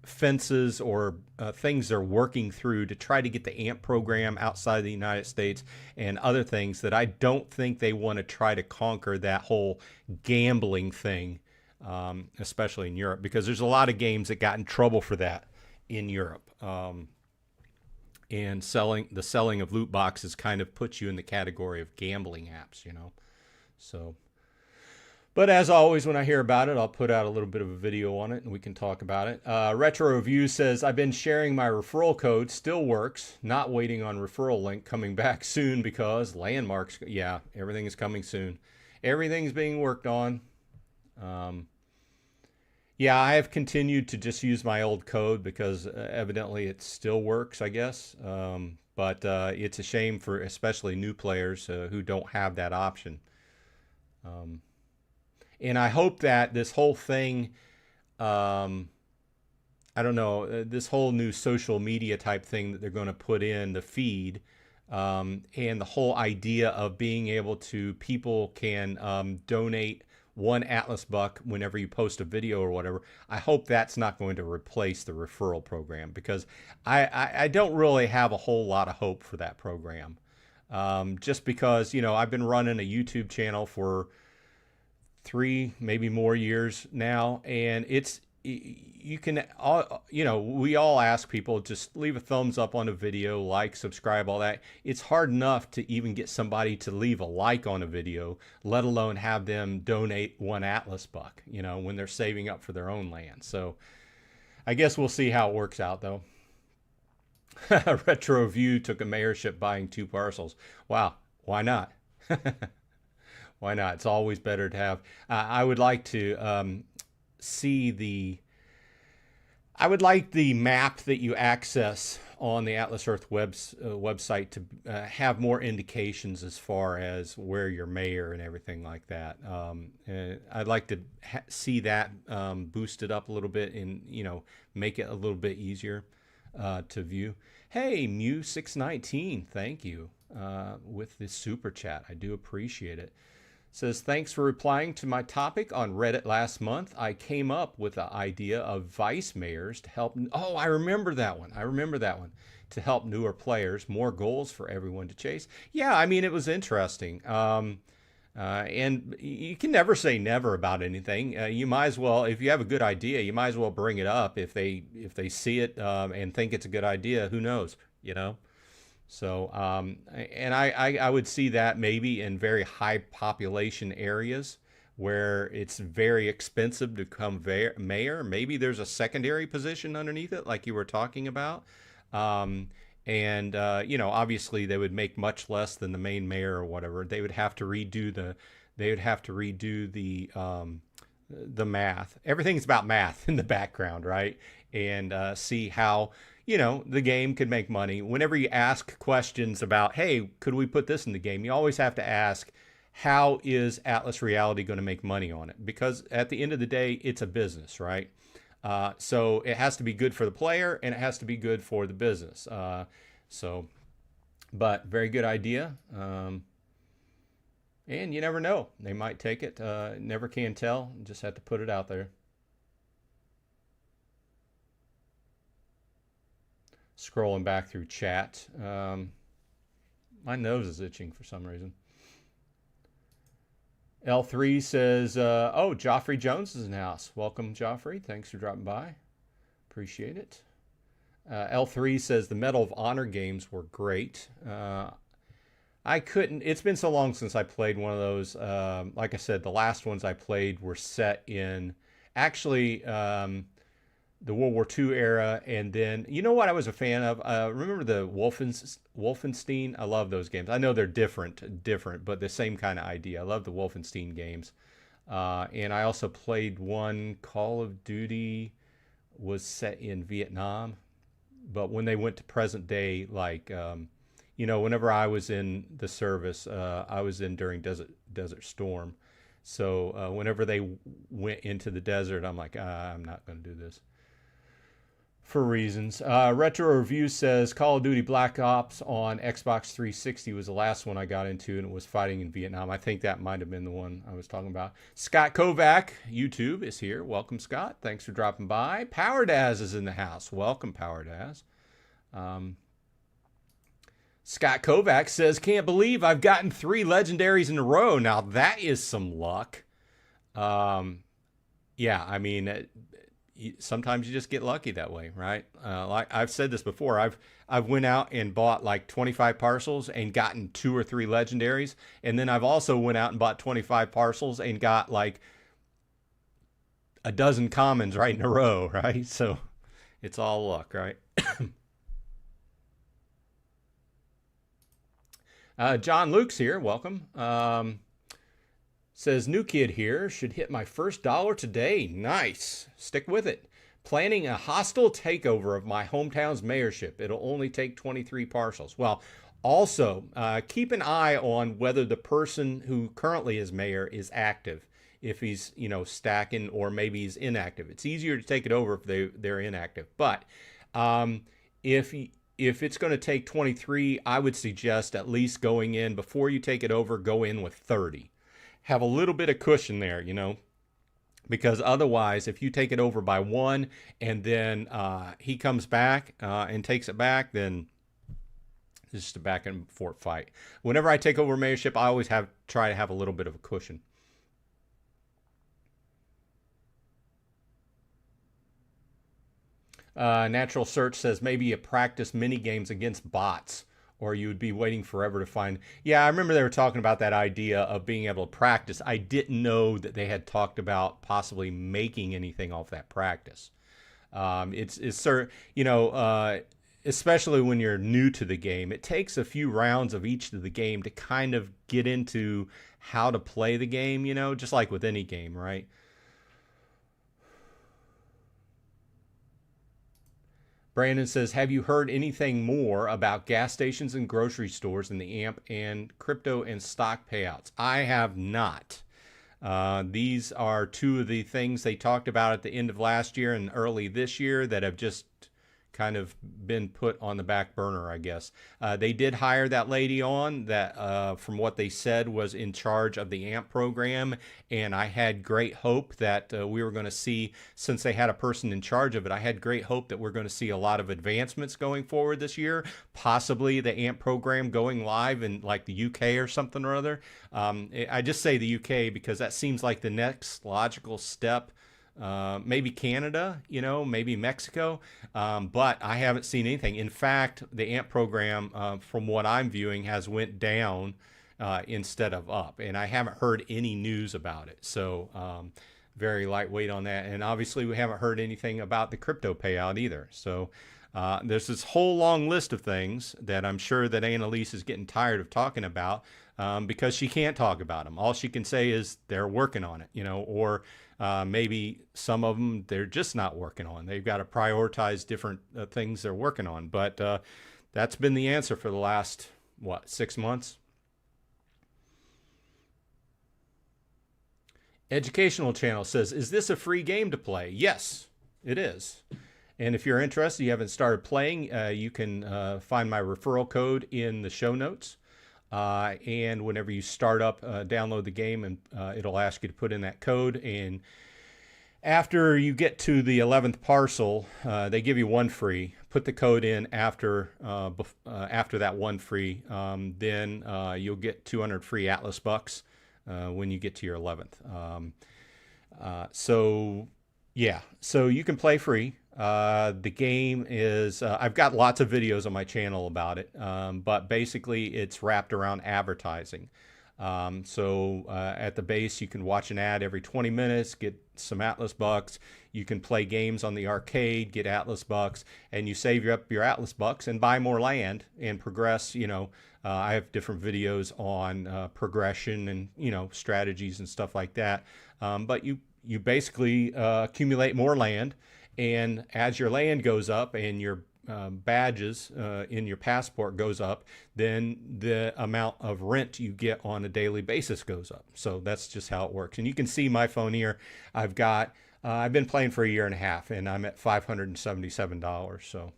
fences or things they're working through to try to get the AMP program outside the United States and other things that I don't think they want to try to conquer that whole gambling thing, especially in Europe, because there's a lot of games that got in trouble for that in Europe. And the selling of loot boxes kind of puts you in the category of gambling apps, So, but as always, when I hear about it, I'll put out a little bit of a video on it and we can talk about it. Retro Review says, I've been sharing my referral code, still works, not waiting on referral link coming back soon because landmarks, yeah, everything is coming soon. Everything's being worked on. Yeah, I have continued to just use my old code because evidently it still works, I guess. But it's a shame for especially new players who don't have that option. And I hope that this whole thing, I don't know, this whole new social media type thing that they're going to put in the feed, and the whole idea of being able to, people can donate one Atlas buck whenever you post a video or whatever. I hope that's not going to replace the referral program, because I don't really have a whole lot of hope for that program. Just because, I've been running a YouTube channel for 3, maybe more years now, and it's you can all, we all ask people just leave a thumbs up on a video, like, subscribe, all that. It's hard enough to even get somebody to leave a like on a video, let alone have them donate one Atlas buck, when they're saving up for their own land. So I guess we'll see how it works out, though. Retro View took a mayorship buying 2 parcels. Wow, why not? Why not? It's always better to have. I would like to see I would like the map that you access on the Atlas Earth website to have more indications as far as where your mayor and everything like that. And I'd like to see that boosted up a little bit and, make it a little bit easier to view. Hey, Mew619, thank you with this super chat. I do appreciate it. Says, thanks for replying to my topic on Reddit last month. I came up with the idea of vice mayors to help. Oh, I remember that one. To help newer players, more goals for everyone to chase. Yeah, I mean, it was interesting. And you can never say never about anything. You might as well, if you have a good idea, you might as well bring it up. If they see it and think it's a good idea, who knows, So, and I would see that maybe in very high population areas where it's very expensive to become mayor. Maybe there's a secondary position underneath it, like you were talking about. Obviously they would make much less than the main mayor or whatever. They would have to redo the math. Everything's about math in the background, right? And see how the game could make money. Whenever you ask questions about, hey, could we put this in the game? You always have to ask, how is Atlas Reality going to make money on it? Because at the end of the day, it's a business, right? So it has to be good for the player and it has to be good for the business. But very good idea. And you never know. They might take it. Never can tell. Just have to put it out there. Scrolling back through chat. My nose is itching for some reason. L3 says, oh, Joffrey Jones is in the house. Welcome, Joffrey. Thanks for dropping by. Appreciate it. L3 says the Medal of Honor games were great. It's been so long since I played one of those. Like I said, the last ones I played were set in, actually, the World War II era, and then you know what I was a fan of? Remember the Wolfenstein? I love those games. I know they're different, but the same kind of idea. I love the Wolfenstein games. And I also played one, Call of Duty was set in Vietnam, but when they went to present day, like whenever I was in the service, I was in during Desert Storm. So whenever they went into the desert, I'm like, I'm not going to do this. For reasons. Retro Review says Call of Duty Black Ops on Xbox 360 was the last one I got into, and it was fighting in Vietnam. I think that might have been the one I was talking about. Scott Kovac, YouTube, is here. Welcome, Scott. Thanks for dropping by. Power Daz is in the house. Welcome, Power Daz. Scott Kovac says, can't believe I've gotten 3 legendaries in a row. Now, that is some luck. Yeah, I mean... sometimes you just get lucky that way, right? Like I've said this before, I've went out and bought like 25 parcels and gotten 2 or 3 legendaries, and then I've also went out and bought 25 parcels and got like a dozen commons right in a row, right? So it's all luck, right? John Luke's here. Welcome. Says, new kid here, should hit my first $1 today. Nice. Stick with it. Planning a hostile takeover of my hometown's mayorship. It'll only take 23 parcels. Well, also, keep an eye on whether the person who currently is mayor is active. If he's, stacking, or maybe he's inactive. It's easier to take it over if they're inactive. But if it's going to take 23, I would suggest at least going in, before you take it over, go in with 30. Have a little bit of cushion there, because otherwise, if you take it over by 1 and then he comes back and takes it back, then it's just a back and forth fight. Whenever I take over mayorship, I always try to have a little bit of a cushion. Natural Search says maybe you practice mini games against bots, or you would be waiting forever to find. Yeah, I remember they were talking about that idea of being able to practice. I didn't know that they had talked about possibly making anything off that practice. It's you know, especially when you're new to the game, it takes a few rounds of each of the game to kind of get into how to play the game. You know, just like with any game, right? Brandon says, have you heard anything more about gas stations and grocery stores in the AMP and crypto and stock payouts? I have not. These are two of the things they talked about at the end of last year and early this year that have just kind of been put on the back burner, I guess. They did hire that lady on that, from what they said, was in charge of the AMP program. And I had great hope that we were going to see, since they had a person in charge of it, I had great hope that we're going to see a lot of advancements going forward this year, possibly the AMP program going live in like the UK or something or other. I just say the UK because that seems like the next logical step. Maybe Canada, you know, maybe Mexico, but I haven't seen anything. In fact, the AMP program, from what I'm viewing, has went down instead of up, and I haven't heard any news about it. So very lightweight on that, and obviously we haven't heard anything about the crypto payout either. So there's this whole long list of things that I'm sure that Annalise is getting tired of talking about, because she can't talk about them. All she can say is they're working on it, you know, or maybe some of them they're just not working on. They've got to prioritize different things they're working on. But that's been the answer for the last, what, 6 months? Educational Channel says, is this a free game to play? Yes, it is. And if you're interested, you haven't started playing, you can find my referral code in the show notes. And whenever you start up, download the game, and it'll ask you to put in that code. And after you get to the 11th parcel, they give you one free. Put the code in after that one free. Then you'll get 200 free Atlas bucks when you get to your 11th. So yeah, so you can play free. The game is, I've got lots of videos on my channel about it, but basically it's wrapped around advertising. So at the base, you can watch an ad every 20 minutes, get some Atlas bucks. You can play games on the arcade, get Atlas bucks, and you save up your Atlas bucks and buy more land and progress. You know, I have different videos on progression and, you know, strategies and stuff like that. But you basically accumulate more land. And as your land goes up and your badges in your passport goes up, then the amount of rent you get on a daily basis goes up. So that's just how it works. And you can see my phone here. I've been playing for a year and a half, and I'm at $577. So,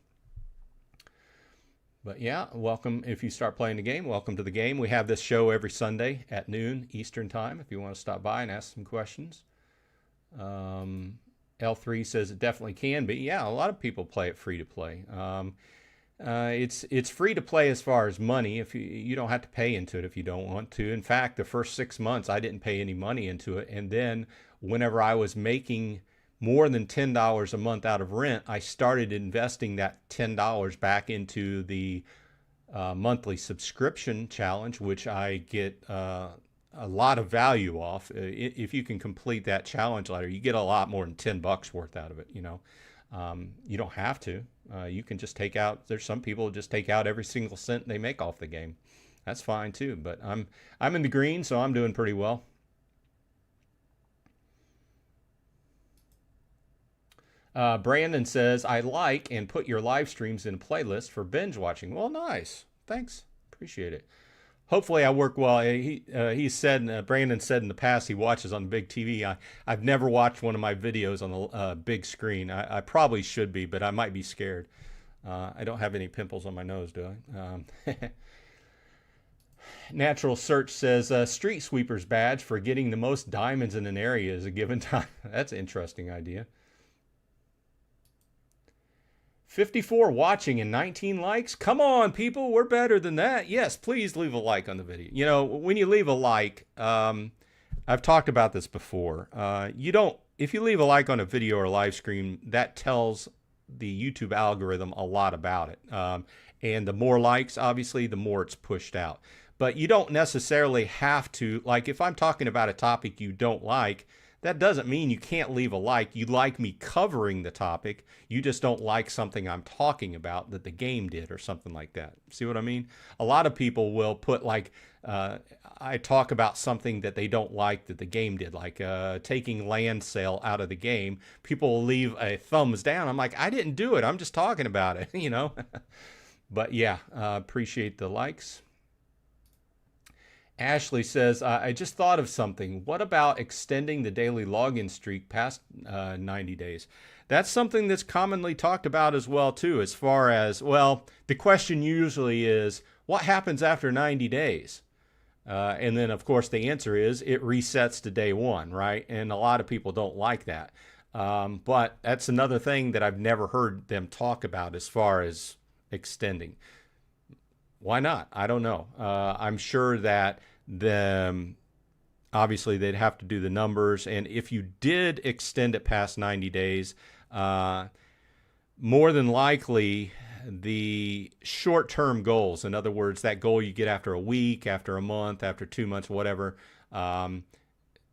but yeah, welcome. If you start playing the game, welcome to the game. We have this show every Sunday at noon Eastern time if you want to stop by and ask some questions. L3 says it definitely can be. Yeah, a lot of people play it free to play. It's free to play as far as money. If you don't have to pay into it if you don't want to. In fact, the first 6 months I didn't pay any money into it, and then whenever I was making more than $10 a month out of rent, I started investing that $10 back into the monthly subscription challenge, which I get a lot of value off. If you can complete that challenge ladder, you get a lot more than $10 worth out of it. You know, you don't have to. You can just take out. There's some people who just take out every single cent they make off the game. That's fine too. But I'm in the green, so I'm doing pretty well. Brandon says, I like and put your live streams in a playlist for binge watching. Well, nice. Thanks. Appreciate it. Hopefully I work well. He said, Brandon said in the past he watches on the big TV. I've never watched one of my videos on the big screen. I probably should be, but I might be scared. I don't have any pimples on my nose, do I? Natural Search says, Street Sweeper's badge for getting the most diamonds in an area is a given time. That's an interesting idea. 54 watching and 19 likes. Come on, people, we're better than that. Yes, please leave a like on the video. You know, when you leave a like, I've talked about this before. If you leave a like on a video or a live stream, that tells the YouTube algorithm a lot about it. And the more likes, obviously, the more it's pushed out. But you don't necessarily have to, like if I'm talking about a topic you don't like, that doesn't mean you can't leave a like. You like me covering the topic. You just don't like something I'm talking about that the game did or something like that. See what I mean? A lot of people will put like, I talk about something that they don't like that the game did, like taking land sale out of the game. People will leave a thumbs down. I'm like, I didn't do it. I'm just talking about it, you know? But yeah, appreciate the likes. Ashley says, I just thought of something. What about extending the daily login streak past 90 days? That's something that's commonly talked about as well, too, as far as, well, the question usually is, what happens after 90 days? And then, of course, the answer is it resets to day one, right? And a lot of people don't like that. But that's another thing that I've never heard them talk about as far as extending. Why not? I don't know. I'm sure that obviously they'd have to do the numbers. And if you did extend it past 90 days, more than likely the short-term goals, in other words, that goal you get after a week, after a month, after 2 months, whatever,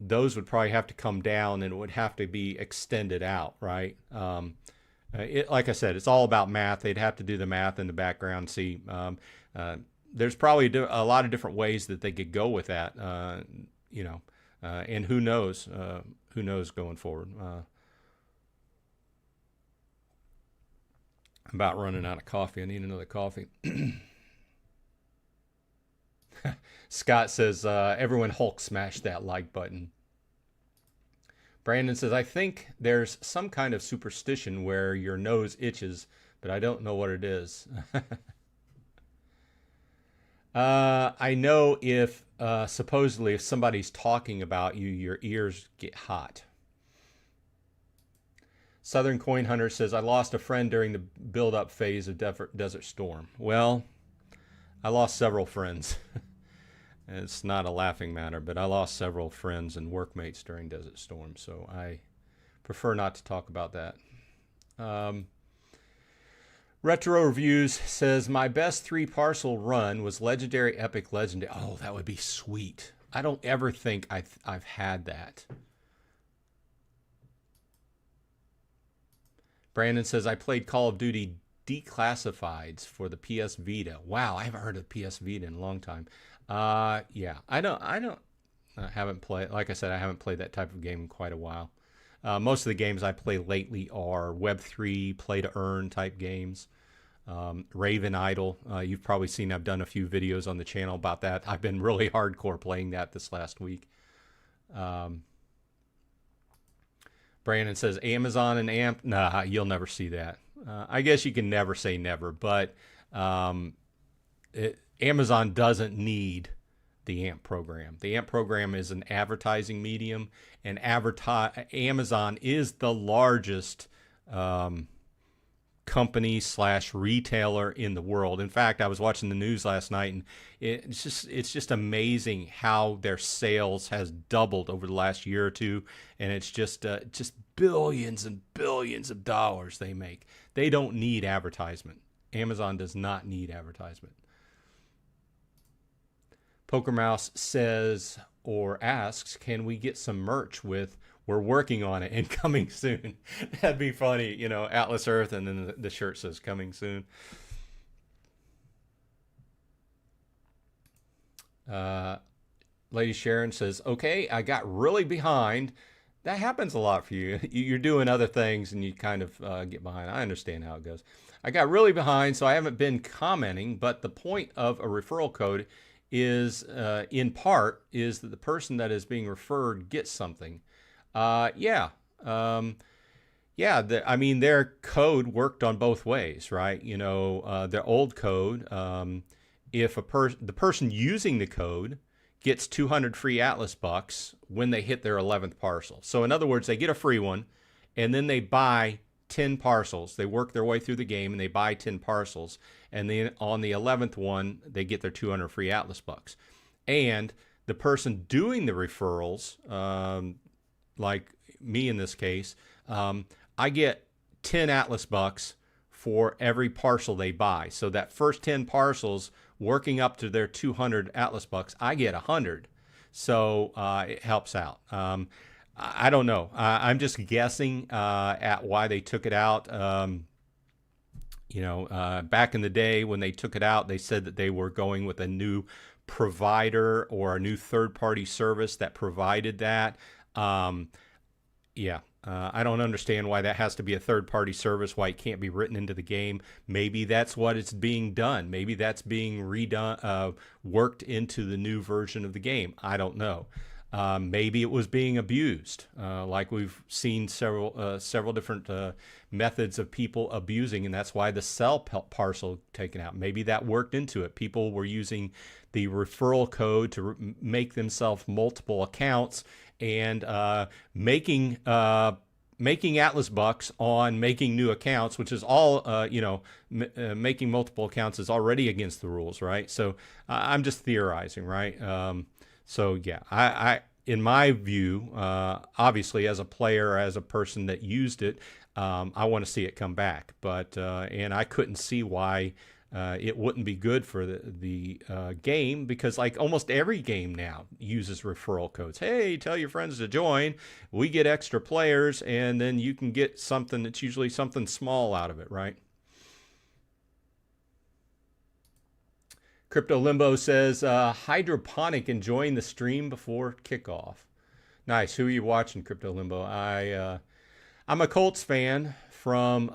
those would probably have to come down and it would have to be extended out, right? Like I said, it's all about math. They'd have to do the math in the background, see. There's probably a lot of different ways that they could go with that, you know, and who knows going forward. I'm about running out of coffee. I need another coffee. Scott says, everyone Hulk smash that like button. Brandon says, I think there's some kind of superstition where your nose itches, but I don't know what it is. I know if supposedly if somebody's talking about you, your ears get hot. Southern Coin Hunter says, I lost a friend during the build-up phase of Desert Storm. Well, I lost several friends. It's not a laughing matter, but I lost several friends and workmates during Desert Storm, so I prefer not to talk about that. Retro Reviews says, my best 3 parcel run was Legendary, Epic, Legendary. Oh, that would be sweet. I don't ever think I've had that. Brandon says, I played Call of Duty Declassifieds for the PS Vita. Wow, I haven't heard of PS Vita in a long time. Yeah, I haven't played, like I said, I haven't played that type of game in quite a while. Most of the games I play lately are Web3, play to earn type games. Raven Idol, you've probably seen I've done a few videos on the channel about that. I've been really hardcore playing that this last week. Brandon says, Amazon and AMP? Nah, you'll never see that. I guess you can never say never, but Amazon doesn't need the AMP program. The AMP program is an advertising medium, and Amazon is the largest company / retailer in the world. In fact, I was watching the news last night, and it's just amazing how their sales has doubled over the last year or two, and it's just billions and billions of dollars they make. They don't need advertisement. Amazon does not need advertisement. Poker Mouse says or asks, can we get some merch with we're working on it and coming soon? That'd be funny, you know, Atlas Earth, and then the shirt says coming soon. Lady Sharon says, okay, I got really behind. That happens a lot for you. You're doing other things and you kind of get behind. I understand how it goes. I got really behind, so I haven't been commenting, but the point of a referral code is, in part, is that the person that is being referred gets something. Yeah. I mean, their code worked on both ways, right? You know, their old code, if the person using the code gets 200 free Atlas bucks when they hit their 11th parcel. So in other words, they get a free one, and then they buy 10 parcels. They work their way through the game and they buy 10 parcels. And then on the 11th one, they get their 200 free Atlas bucks. And the person doing the referrals, like me in this case, I get 10 Atlas bucks for every parcel they buy. So that first 10 parcels working up to their 200 Atlas bucks, I get 100. So it helps out. I don't know. I'm just guessing at why they took it out. Back in the day when they took it out, they said that they were going with a new provider or a new third-party service that provided that. I don't understand why that has to be a third-party service, why it can't be written into the game. Maybe that's what it's being done. Maybe that's being redone, worked into the new version of the game. I don't know. Maybe it was being abused, like we've seen several different methods of people abusing, and that's why the sell parcel taken out. Maybe that worked into it. People were using the referral code to make themselves multiple accounts and making Atlas bucks on making new accounts, which is all making multiple accounts is already against the rules, right? So I'm just theorizing, right? I in my view, obviously as a player, as a person that used it, I want to see it come back. But and I couldn't see why it wouldn't be good for the game, because like almost every game now uses referral codes. Hey, tell your friends to join. We get extra players, and then you can get something that's usually something small out of it, right? Crypto Limbo says, hydroponic enjoying the stream before kickoff. Nice. Who are you watching, Crypto Limbo? I'm a Colts fan from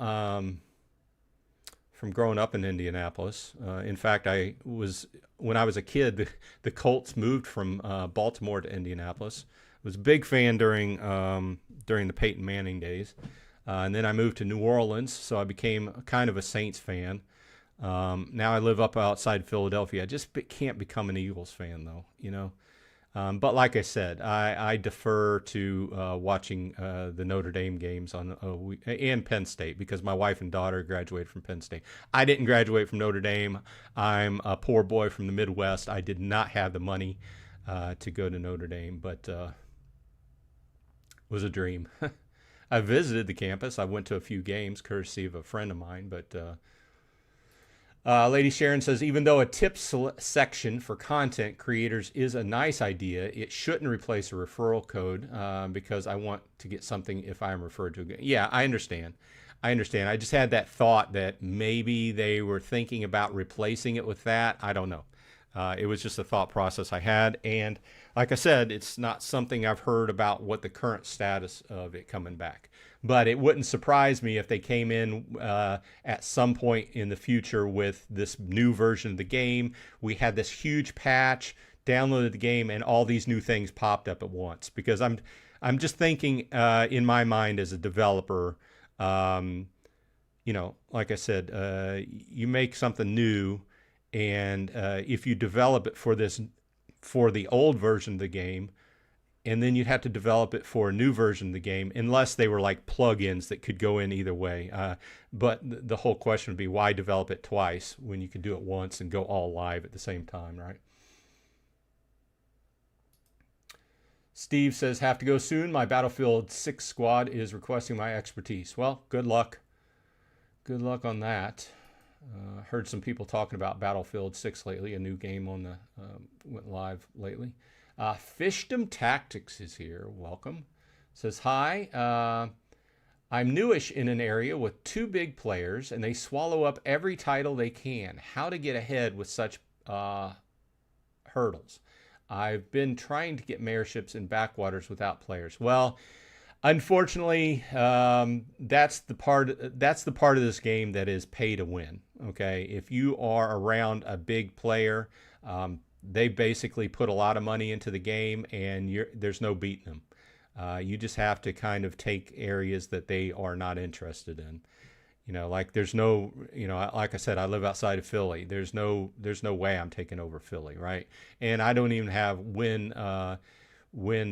growing up in Indianapolis. In fact, when I was a kid, the Colts moved from Baltimore to Indianapolis. I was a big fan during the Peyton Manning days. And then I moved to New Orleans, so I became kind of a Saints fan. Now I live up outside Philadelphia. I just can't become an Eagles fan, though, But like I said, I defer to watching the Notre Dame games and Penn State, because my wife and daughter graduated from Penn State. I didn't graduate from Notre Dame. I'm a poor boy from the Midwest. I did not have the money to go to Notre Dame, but it was a dream. I visited the campus. I went to a few games courtesy of a friend of mine, but Lady Sharon says, even though a tips section for content creators is a nice idea, it shouldn't replace a referral code because I want to get something if I'm referred to again. Yeah, I understand. I just had that thought that maybe they were thinking about replacing it with that. I don't know. It was just a thought process I had. And like I said, it's not something I've heard about what the current status of it coming back. But it wouldn't surprise me if they came in at some point in the future with this new version of the game. We had this huge patch, downloaded the game, and all these new things popped up at once. Because I'm just thinking in my mind as a developer, like I said, you make something new, and if you develop it for the old version of the game, and then you'd have to develop it for a new version of the game, unless they were like plugins that could go in either way. But the whole question would be, why develop it twice when you can do it once and go all live at the same time, right? Steve says, have to go soon. My Battlefield 6 squad is requesting my expertise. Well, good luck. Good luck on that. Heard some people talking about Battlefield 6 lately, a new game went live lately. Fishdom Tactics is here. Welcome. Says, hi. I'm newish in an area with 2 big players, and they swallow up every title they can. How to get ahead with such hurdles? I've been trying to get mayorships in backwaters without players. Well, unfortunately, that's the part of this game that is pay to win. Okay, if you are around a big player, they basically put a lot of money into the game, and there's no beating them. You just have to kind of take areas that they are not interested in. Like there's no, like I said, I live outside of Philly. There's no way I'm taking over Philly, right? And I don't even have when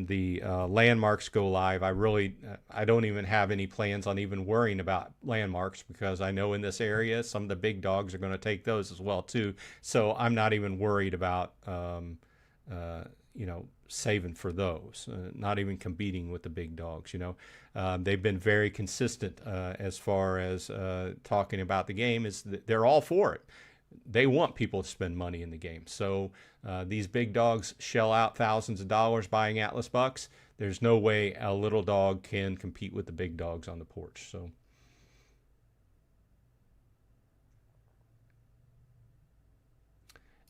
the landmarks go live. I don't even have any plans on even worrying about landmarks, because I know in this area some of the big dogs are going to take those as well too. So I'm not even worried about you know, saving for those, not even competing with the big dogs. You know, they've been very consistent as far as talking about the game. Is that they're all for it. They want people to spend money in the game. So these big dogs shell out thousands of dollars buying Atlas bucks. There's no way a little dog can compete with the big dogs on the porch. So.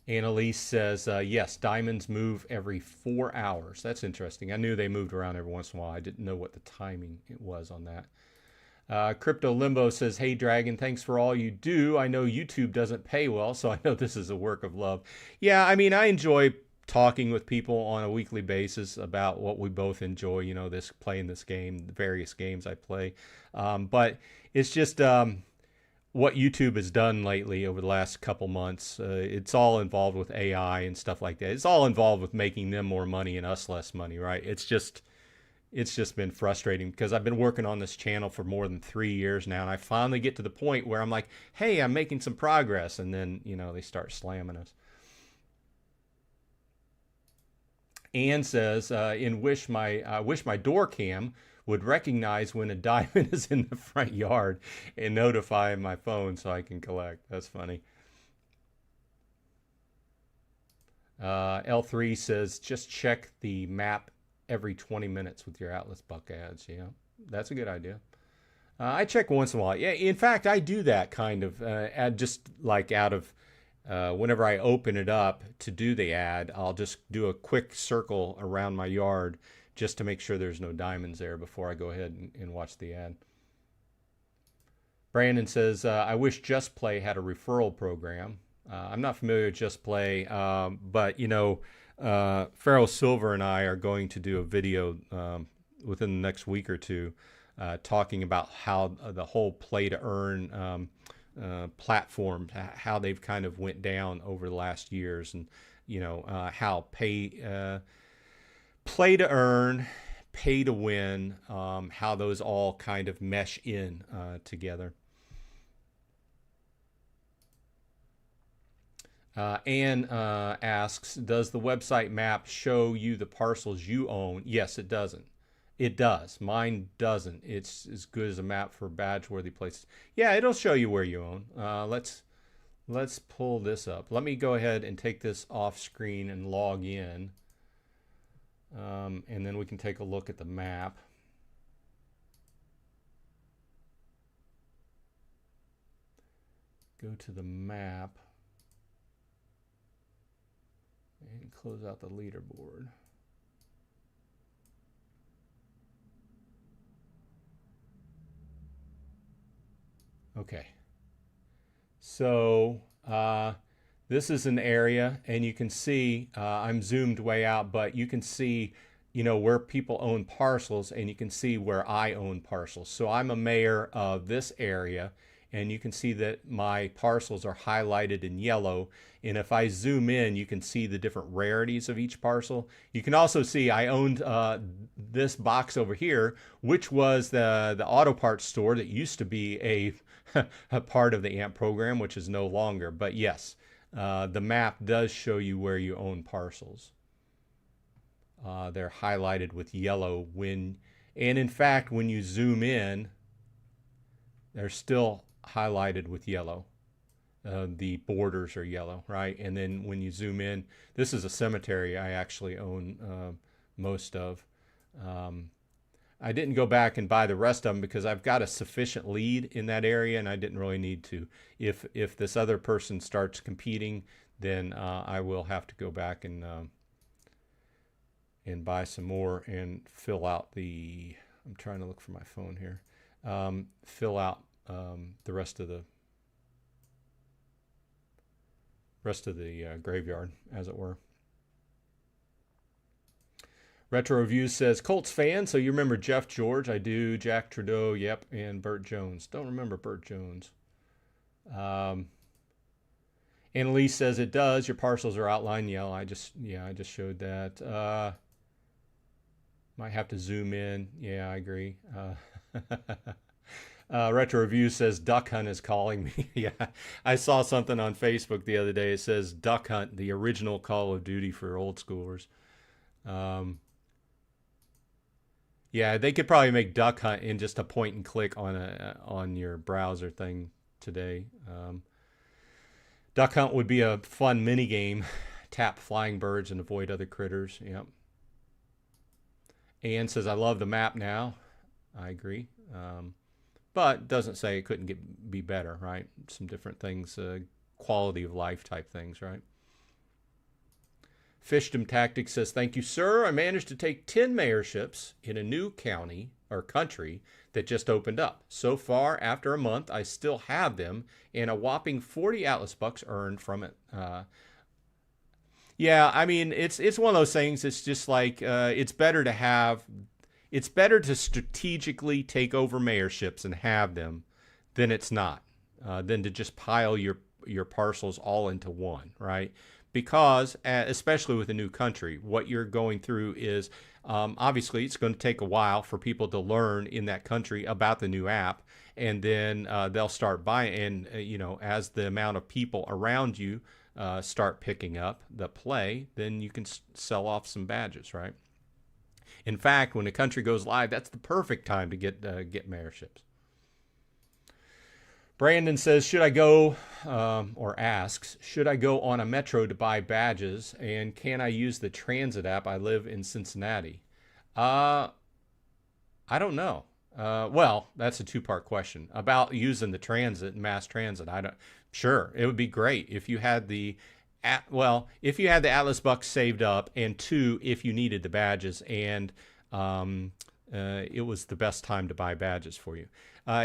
Annalise says, yes, diamonds move every 4 hours. That's interesting. I knew they moved around every once in a while. I didn't know what the timing it was on that. Crypto Limbo says, hey, Dragon, thanks for all you do. I know YouTube doesn't pay well, so I know this is a work of love. Yeah, I mean, I enjoy talking with people on a weekly basis about what we both enjoy, you know, this playing this game, the various games I play. But it's just... what YouTube has done lately over the last couple months, it's all involved with AI and stuff like that. It's all involved with making them more money and us less money, right? It's just been frustrating because I've been working on this channel for more than 3 years now, and I finally get to the point where I'm like, hey, I'm making some progress, and then, you know, they start slamming us. Ann says, I wish my door cam would recognize when a diamond is in the front yard and notify my phone so I can collect. That's funny. L3 says, just check the map every 20 minutes with your Atlas Buck ads. Yeah, that's a good idea. I check once in a while. Yeah, in fact, I do that kind of just like out of whenever I open it up to do the ad, I'll just do a quick circle around my yard just to make sure there's no diamonds there before I go ahead and watch the ad. Brandon says, I wish Just Play had a referral program. I'm not familiar with Just Play, but, you know, Pharaoh Silver and I are going to do a video within the next week or two talking about how the whole play to earn platform, how they've kind of went down over the last years, and, you know, how play to earn, pay to win, how those all kind of mesh in together. Anne asks, does the website map show you the parcels you own? Yes, it doesn't. It does. Mine doesn't. It's as good as a map for badge-worthy places. Yeah, it'll show you where you own. Let's pull this up. Let me go ahead and take this off screen and log in. And then we can take a look at the map. Go to the map and close out the leaderboard. Okay. So this is an area, and you can see I'm zoomed way out, but you can see, you know, where people own parcels, and you can see where I own parcels. So I'm a mayor of this area, and you can see that my parcels are highlighted in yellow. And if I zoom in, you can see the different rarities of each parcel. You can also see I owned this box over here, which was the auto parts store that used to be a part of the AMP program, which is no longer. But yes, the map does show you where you own parcels. They're highlighted with yellow and in fact, when you zoom in, they're still highlighted with yellow. The borders are yellow, right? And then when you zoom in, this is a cemetery I actually own most of. I didn't go back and buy the rest of them because I've got a sufficient lead in that area, and I didn't really need to. If this other person starts competing, then I will have to go back and buy some more and fill out the. I'm trying to look for my phone here. Fill out the rest of the graveyard, as it were. Retro Reviews says, Colts fan, so you remember Jeff George? I do. Jack Trudeau, yep, and Burt Jones. Don't remember Burt Jones. Annalise says it does. Your parcels are outlined yellow. I just showed that. Might have to zoom in. Yeah, I agree. Retro Review says Duck Hunt is calling me. Yeah, I saw something on Facebook the other day. It says Duck Hunt, the original Call of Duty for old schoolers. Um, yeah, they could probably make Duck Hunt in just a point and click on your browser thing today. Duck Hunt would be a fun mini game. Tap flying birds and avoid other critters. Yep. Ann says, I love the map now. I agree. But doesn't say it couldn't be better, right? Some different things, quality of life type things, right? Fishdom Tactics says, thank you, sir. I managed to take 10 mayorships in a new county or country that just opened up. So far, after a month, I still have them and a whopping 40 Atlas bucks earned from it. Yeah, I mean, it's one of those things. It's just like it's better to strategically take over mayorships and have them than it's not, than to just pile your parcels all into one, right? Because especially with a new country, what you're going through is obviously it's going to take a while for people to learn in that country about the new app, and then they'll start buying. And as the amount of people around you start picking up the play, then you can sell off some badges, right? In fact, when a country goes live, that's the perfect time to get mayorships. Brandon says, should I go, or asks, should I go on a metro to buy badges, and can I use the transit app? I live in Cincinnati. I don't know. Well, that's a two-part question about using the transit, mass transit. Sure, it would be great if you had if you had the Atlas bucks saved up, and two, if you needed the badges, and it was the best time to buy badges for you.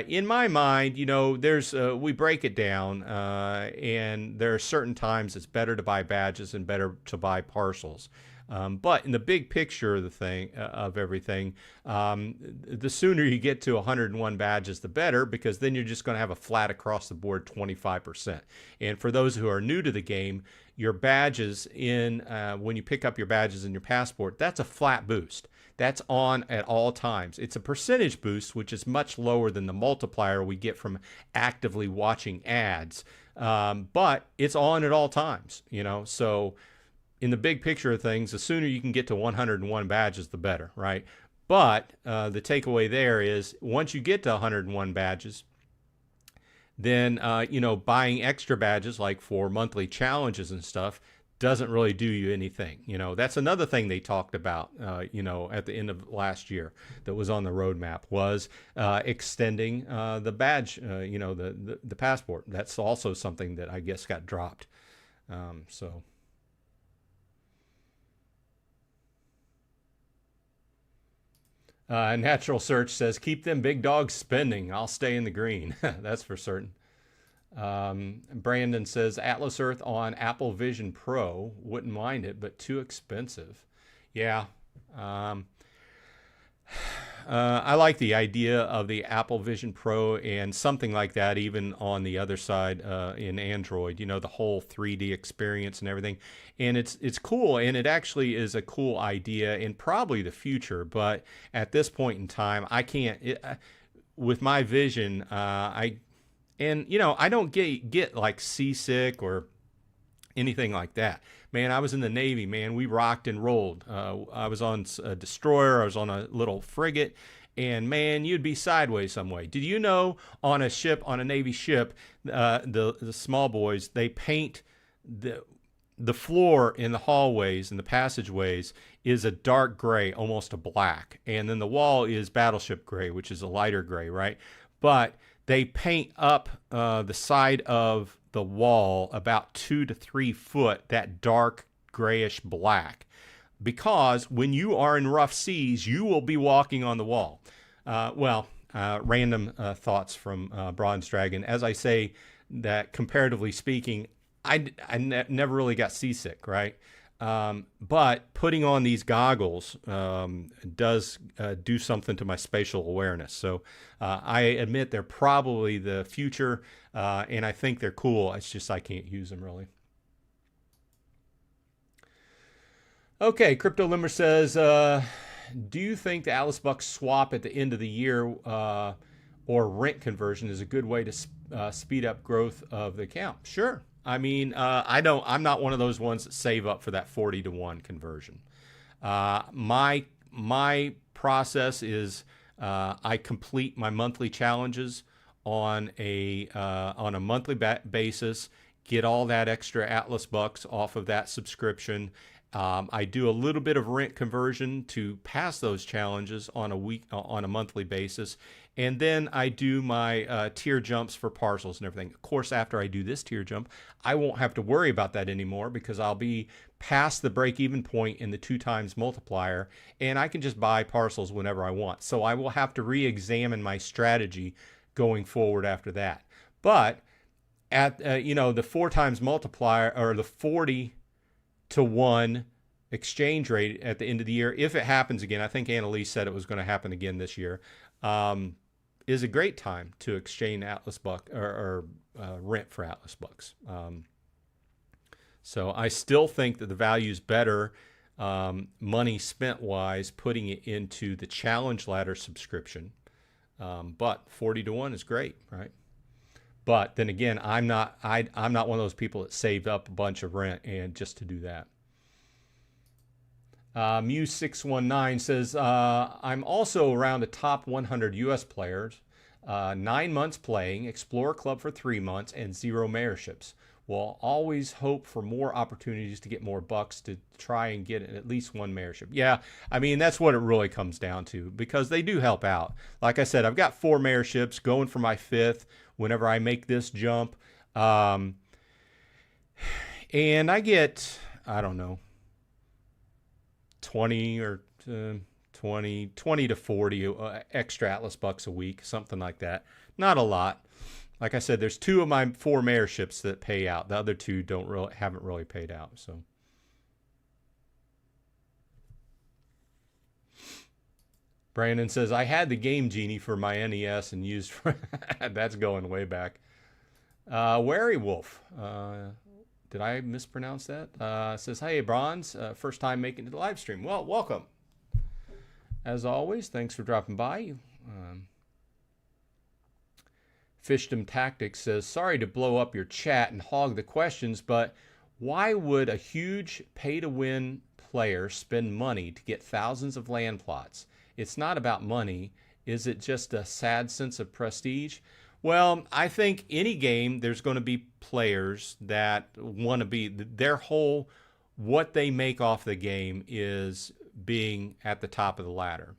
In my mind, there's we break it down, and there are certain times it's better to buy badges and better to buy parcels. But in the big picture of the thing, of everything, the sooner you get to 101 badges, the better, because then you're just going to have a flat across the board 25%. And for those who are new to the game, your badges when you pick up your badges in your passport, that's a flat boost. That's on at all times. It's a percentage boost, which is much lower than the multiplier we get from actively watching ads. But it's on at all times, so in the big picture of things, the sooner you can get to 101 badges, the better, right? But the takeaway there is once you get to 101 badges, then, buying extra badges like for monthly challenges and stuff doesn't really do you anything. That's another thing they talked about, at the end of last year that was on the roadmap was extending the badge, the passport. That's also something that I guess got dropped. Natural Search says, keep them big dogs spending. I'll stay in the green. That's for certain. Brandon says, Atlas Earth on Apple Vision Pro. Wouldn't mind it, but too expensive. Yeah. I like the idea of the Apple Vision Pro and something like that, even on the other side in Android, the whole 3D experience and everything. And it's cool, and it actually is a cool idea and probably the future. But at this point in time, I can't, with my vision, I don't get like seasick or anything like that. Man, I was in the Navy, man. We rocked and rolled. I was on a destroyer. I was on a little frigate. And, man, you'd be sideways some way. Did you know on a ship, on a Navy ship, the small boys, they paint the floor in the hallways and the passageways is a dark gray, almost a black. And then the wall is battleship gray, which is a lighter gray, right? But they paint up the side of the wall about 2 to 3 foot, that dark grayish black, because when you are in rough seas, you will be walking on the wall. Random thoughts from Bronze Dragon. As I say, that comparatively speaking, I never really got seasick, right? But putting on these goggles does do something to my spatial awareness. So I admit they're probably the future, and I think they're cool. It's just I can't use them really. Okay, Crypto Limber says, do you think the Atlas Bucks swap at the end of the year, or rent conversion is a good way to speed up growth of the account. Sure. I mean, I'm not one of those ones that save up for that 40-to-1 conversion. My process is I complete my monthly challenges on a monthly basis, get all that extra Atlas bucks off of that subscription. I do a little bit of rent conversion to pass those challenges on a monthly basis, and then I do my tier jumps for parcels and everything. Of course, after I do this tier jump, I won't have to worry about that anymore because I'll be past the break-even point in the 2x multiplier, and I can just buy parcels whenever I want. So I will have to re-examine my strategy going forward after that. But at the 4x multiplier, or the 40-to-1 exchange rate at the end of the year, if it happens again, I think Annalise said it was going to happen again this year, is a great time to exchange Atlas buck or rent for Atlas bucks. So I still think that the value is better, money spent wise, putting it into the challenge ladder subscription. But 40-to-1 is great, right? But then again, I'm not one of those people that saved up a bunch of rent and just to do that. Muse619 says, I'm also around the top 100 US players, 9 months playing, Explorer Club for 3 months, and 0 mayorships. Will always hope for more opportunities to get more bucks to try and get at least 1 mayorship. Yeah, I mean, that's what it really comes down to, because they do help out. Like I said, I've got 4 mayorships going for my 5th whenever I make this jump. And I get, I don't know, 20 to 40 extra Atlas bucks a week, something like that. Not a lot. Like I said, there's 2 of my 4 mayorships that pay out. The other 2 haven't really paid out. So, Brandon says, I had the Game Genie for my NES and used for that's going way back. Wary Wolf, did I mispronounce that? Says, hey, Bronze, first time making it to the live stream. Well, welcome. As always, thanks for dropping by. Fishdom Tactics says, sorry to blow up your chat and hog the questions, but why would a huge pay-to-win player spend money to get thousands of land plots? It's not about money. Is it just a sad sense of prestige? Well, I think any game, there's going to be players that want to be, what they make off the game is being at the top of the ladder.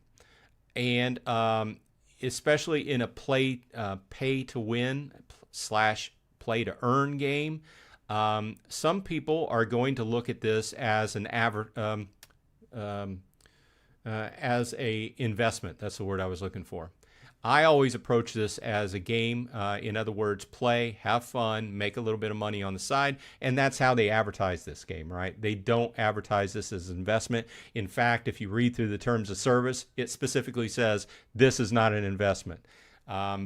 And especially in a pay to win / play to earn game, some people are going to look at this as as a investment. That's the word I was looking for. I always approach this as a game. In other words, play, have fun, make a little bit of money on the side, and that's how they advertise this game, right? They don't advertise this as an investment. In fact, if you read through the terms of service, it specifically says this is not an investment.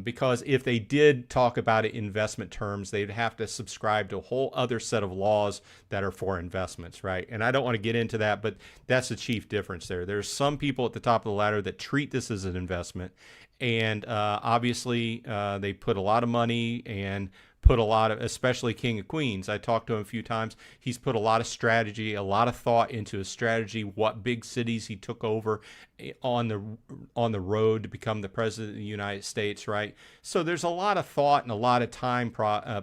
Because if they did talk about it in investment terms, they'd have to subscribe to a whole other set of laws that are for investments, right? And I don't want to get into that, but that's the chief difference there. There's some people at the top of the ladder that treat this as an investment. And obviously, they put a lot of money and put a lot of, especially King of Queens. I talked to him a few times. He's put a lot of strategy, a lot of thought into his strategy, what big cities he took over on the road to become the president of the United States, right? So there's a lot of thought and a lot of time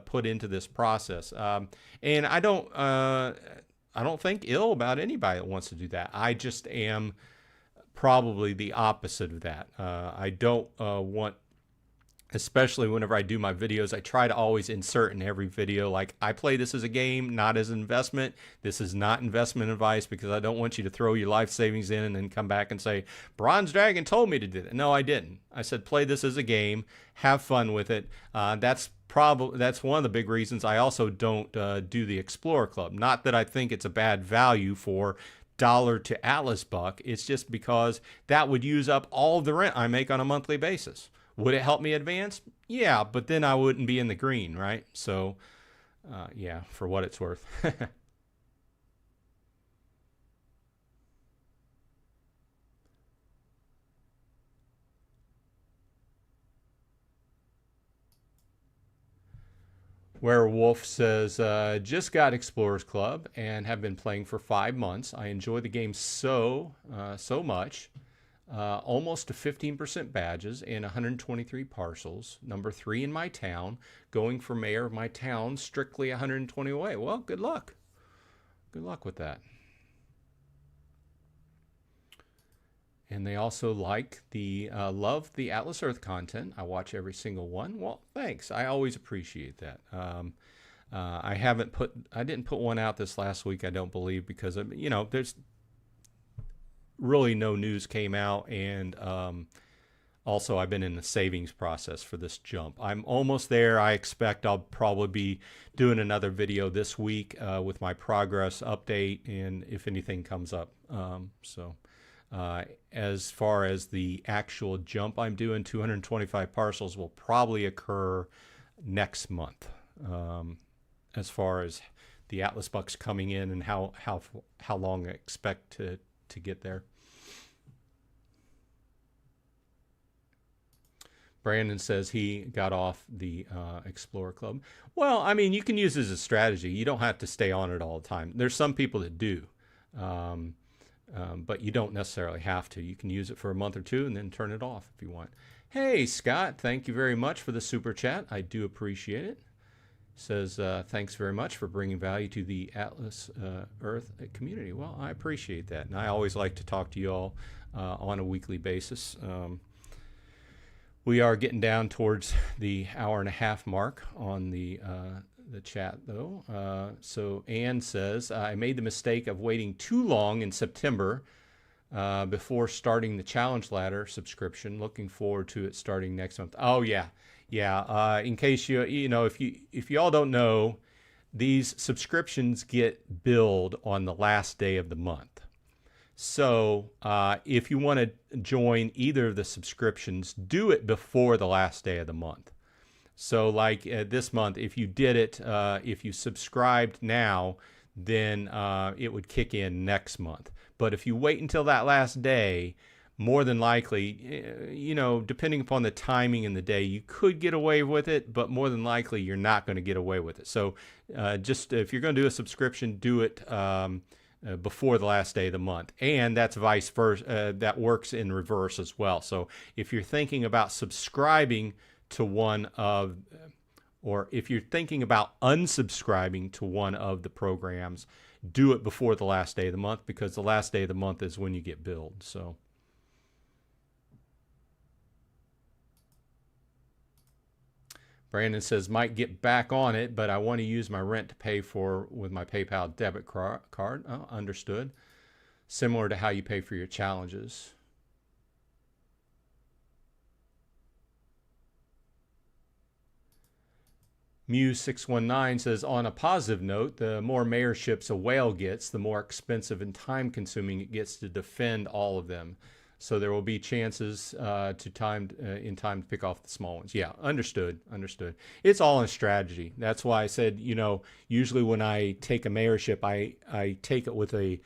put into this process. And I don't think ill about anybody that wants to do that. I just am probably the opposite of that. I don't want, especially whenever I do my videos, I try to always insert in every video, like, I play this as a game, not as an investment. This is not investment advice, because I don't want you to throw your life savings in and then come back and say, Bronze Dragon told me to do that. No, I didn't. I said, play this as a game, have fun with it. That's one of the big reasons I also don't do the Explorer Club. Not that I think it's a bad value for dollar to Atlas buck. It's just because that would use up all the rent I make on a monthly basis. Would it help me advance? Yeah, but then I wouldn't be in the green, right? So, yeah, for what it's worth. Werewolf says, just got Explorers Club and have been playing for 5 months. I enjoy the game so much. Almost to 15% badges and 123 parcels. Number 3 in my town. Going for mayor of my town, strictly 120 away. Well, good luck. Good luck with that. And they also like love the Atlas Earth content. I watch every single one. Well, thanks. I always appreciate that. I didn't put one out this last week, I don't believe, because there's really no news came out, and also I've been in the savings process for this jump. I'm almost there. I expect I'll probably be doing another video this week with my progress update, and if anything comes up. As far as the actual jump I'm doing, 225 parcels will probably occur next month. As far as the Atlas bucks coming in and how long I expect to get there. Brandon says he got off the Explorer Club. Well, I mean, you can use it as a strategy. You don't have to stay on it all the time. There's some people that do. But you don't necessarily have to. You can use it for a month or two and then turn it off if you want. Hey, Scott, thank you very much for the super chat. I do appreciate it. Says, thanks very much for bringing value to the Atlas Earth community. Well, I appreciate that. And I always like to talk to you all on a weekly basis. We are getting down towards the hour-and-a-half mark on the chat, though. So Ann says, I made the mistake of waiting too long in September before starting the challenge ladder subscription. Looking forward to it starting next month. Oh yeah. In case if you all don't know, these subscriptions get billed on the last day of the month. So if you want to join either of the subscriptions, do it before the last day of the month. So like this month, if you did it, if you subscribed now, then it would kick in next month. But if you wait until that last day, more than likely, depending upon the timing in the day, you could get away with it, but more than likely you're not going to get away with it. So just if you're going to do a subscription, do it before the last day of the month. And that's vice versa. That works in reverse as well. So if you're thinking about subscribing to one of, or if you're thinking about unsubscribing to one of the programs, do it before the last day of the month, because the last day of the month is when you get billed. So Brandon says, might get back on it, but I want to use my rent to pay for with my PayPal debit card. Oh, understood. Similar to how you pay for your challenges. Mew619 says, on a positive note, the more mayorships a whale gets, the more expensive and time-consuming it gets to defend all of them. So there will be chances in time to pick off the small ones. Yeah, understood. It's all in strategy. That's why I said, usually when I take a mayorship, I take it with a,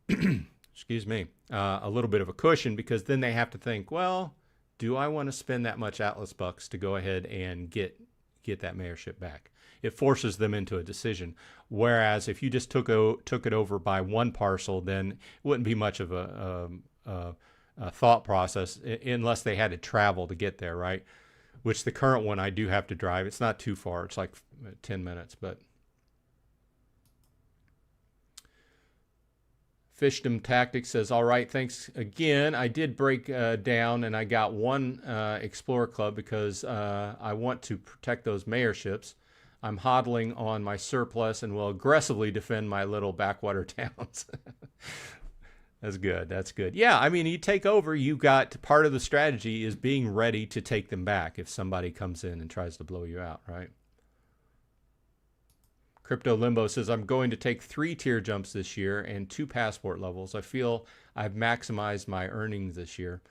excuse me, a little bit of a cushion, because then they have to think, well, do I want to spend that much Atlas bucks to go ahead and get that mayorship back? It forces them into a decision. Whereas if you just took it over by one parcel, then it wouldn't be much of a thought process unless they had to travel to get there, right? Which the current one I do have to drive. It's not too far. It's like 10 minutes, but Fishdom Tactics says, all right, thanks again. I did break down and I got one Explorer Club because I want to protect those mayorships. I'm hodling on my surplus and will aggressively defend my little backwater towns. That's good. Yeah, I mean, you take over, you got part of the strategy is being ready to take them back if somebody comes in and tries to blow you out, right? Crypto Limbo says, I'm going to take 3 tier jumps this year and 2 passport levels. I feel I've maximized my earnings this year.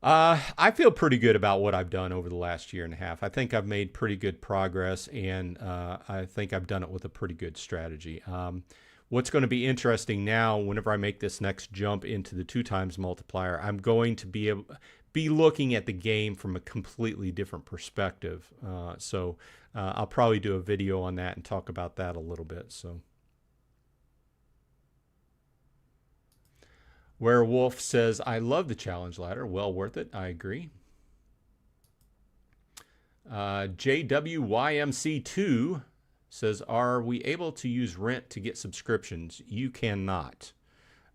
I feel pretty good about what I've done over the last year and a half. I think I've made pretty good progress, and I think I've done it with a pretty good strategy. What's going to be interesting now, whenever I make this next jump into the 2 times multiplier, I'm going to be be looking at the game from a completely different perspective. So I'll probably do a video on that and talk about that a little bit. So Werewolf says, I love the challenge ladder. Well worth it. I agree. JWYMC2 says, are we able to use rent to get subscriptions? You cannot,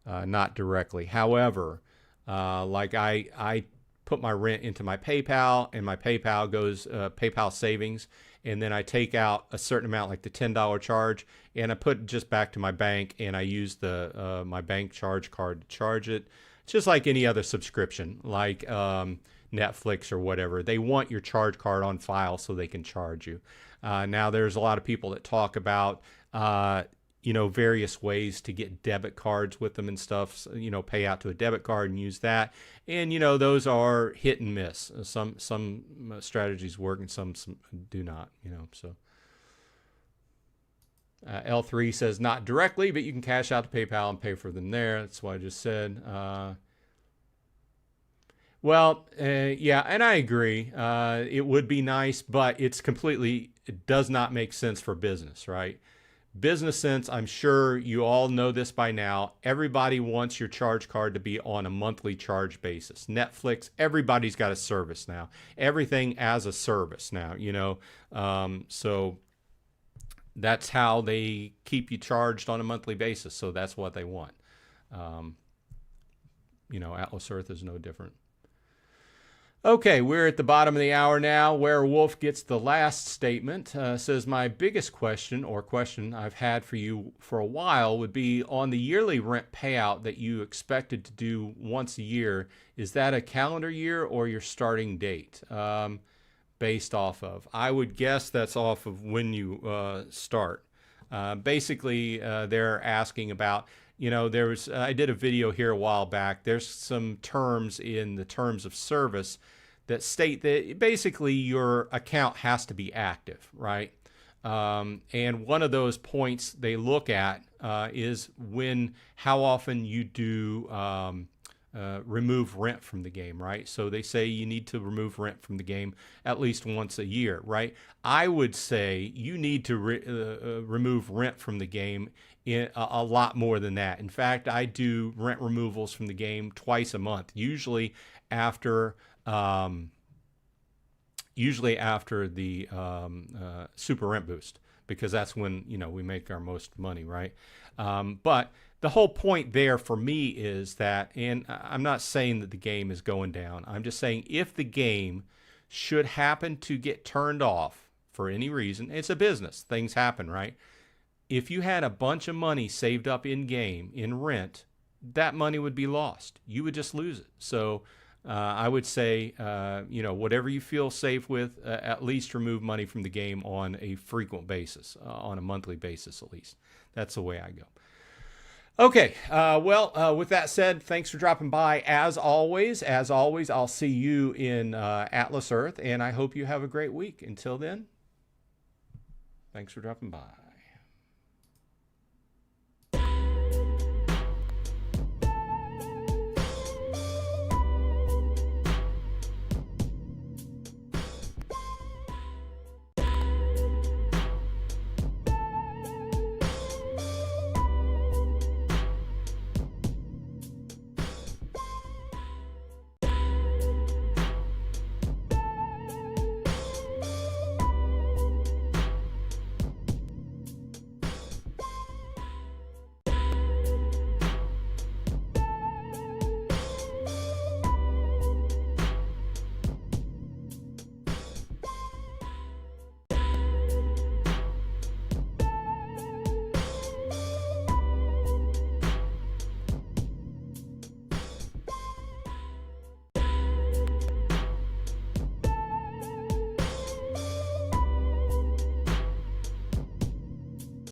not directly. However, like I put my rent into my PayPal, and my PayPal goes PayPal savings, and then I take out a certain amount, like the $10 charge, and I put it just back to my bank, and I use the my bank charge card to charge it. It's just like any other subscription, like Netflix or whatever. They want your charge card on file so they can charge you. Now, there's a lot of people that talk about various ways to get debit cards with them and stuff. So, pay out to a debit card and use that. And those are hit and miss. Some strategies work and some do not. So L3 says not directly, but you can cash out to PayPal and pay for them there. That's what I just said. Yeah, and I agree. It would be nice, but it does not make sense for business, right? Business sense, I'm sure you all know this by now. Everybody wants your charge card to be on a monthly charge basis. Netflix, everybody's got a service now. Everything as a service now, so that's how they keep you charged on a monthly basis. So that's what they want. Atlas Earth is no different. Okay, we're at the bottom of the hour now. Werewolf gets the last statement. Says, my biggest question I've had for you for a while would be on the yearly rent payout that you expected to do once a year. Is that a calendar year or your starting date based off of? I would guess that's off of when you start. Basically, they're asking about, I did a video here a while back. There's some terms in the terms of service that state that basically your account has to be active, right? And one of those points they look at is how often you do remove rent from the game, right? So they say you need to remove rent from the game at least once a year, right? I would say you need to remove rent from the game in a lot more than that. In fact, I do rent removals from the game twice a month, usually after the super rent boost, because that's when we make our most money, right? But the whole point there for me is that, and I'm not saying that the game is going down. I'm just saying if the game should happen to get turned off for any reason, it's a business. Things happen, right? If you had a bunch of money saved up in game, in rent, that money would be lost. You would just lose it. So I would say, whatever you feel safe with, at least remove money from the game on a frequent basis, on a monthly basis at least. That's the way I go. Okay, with that said, thanks for dropping by. As always, I'll see you in Atlas Earth, and I hope you have a great week. Until then, thanks for dropping by.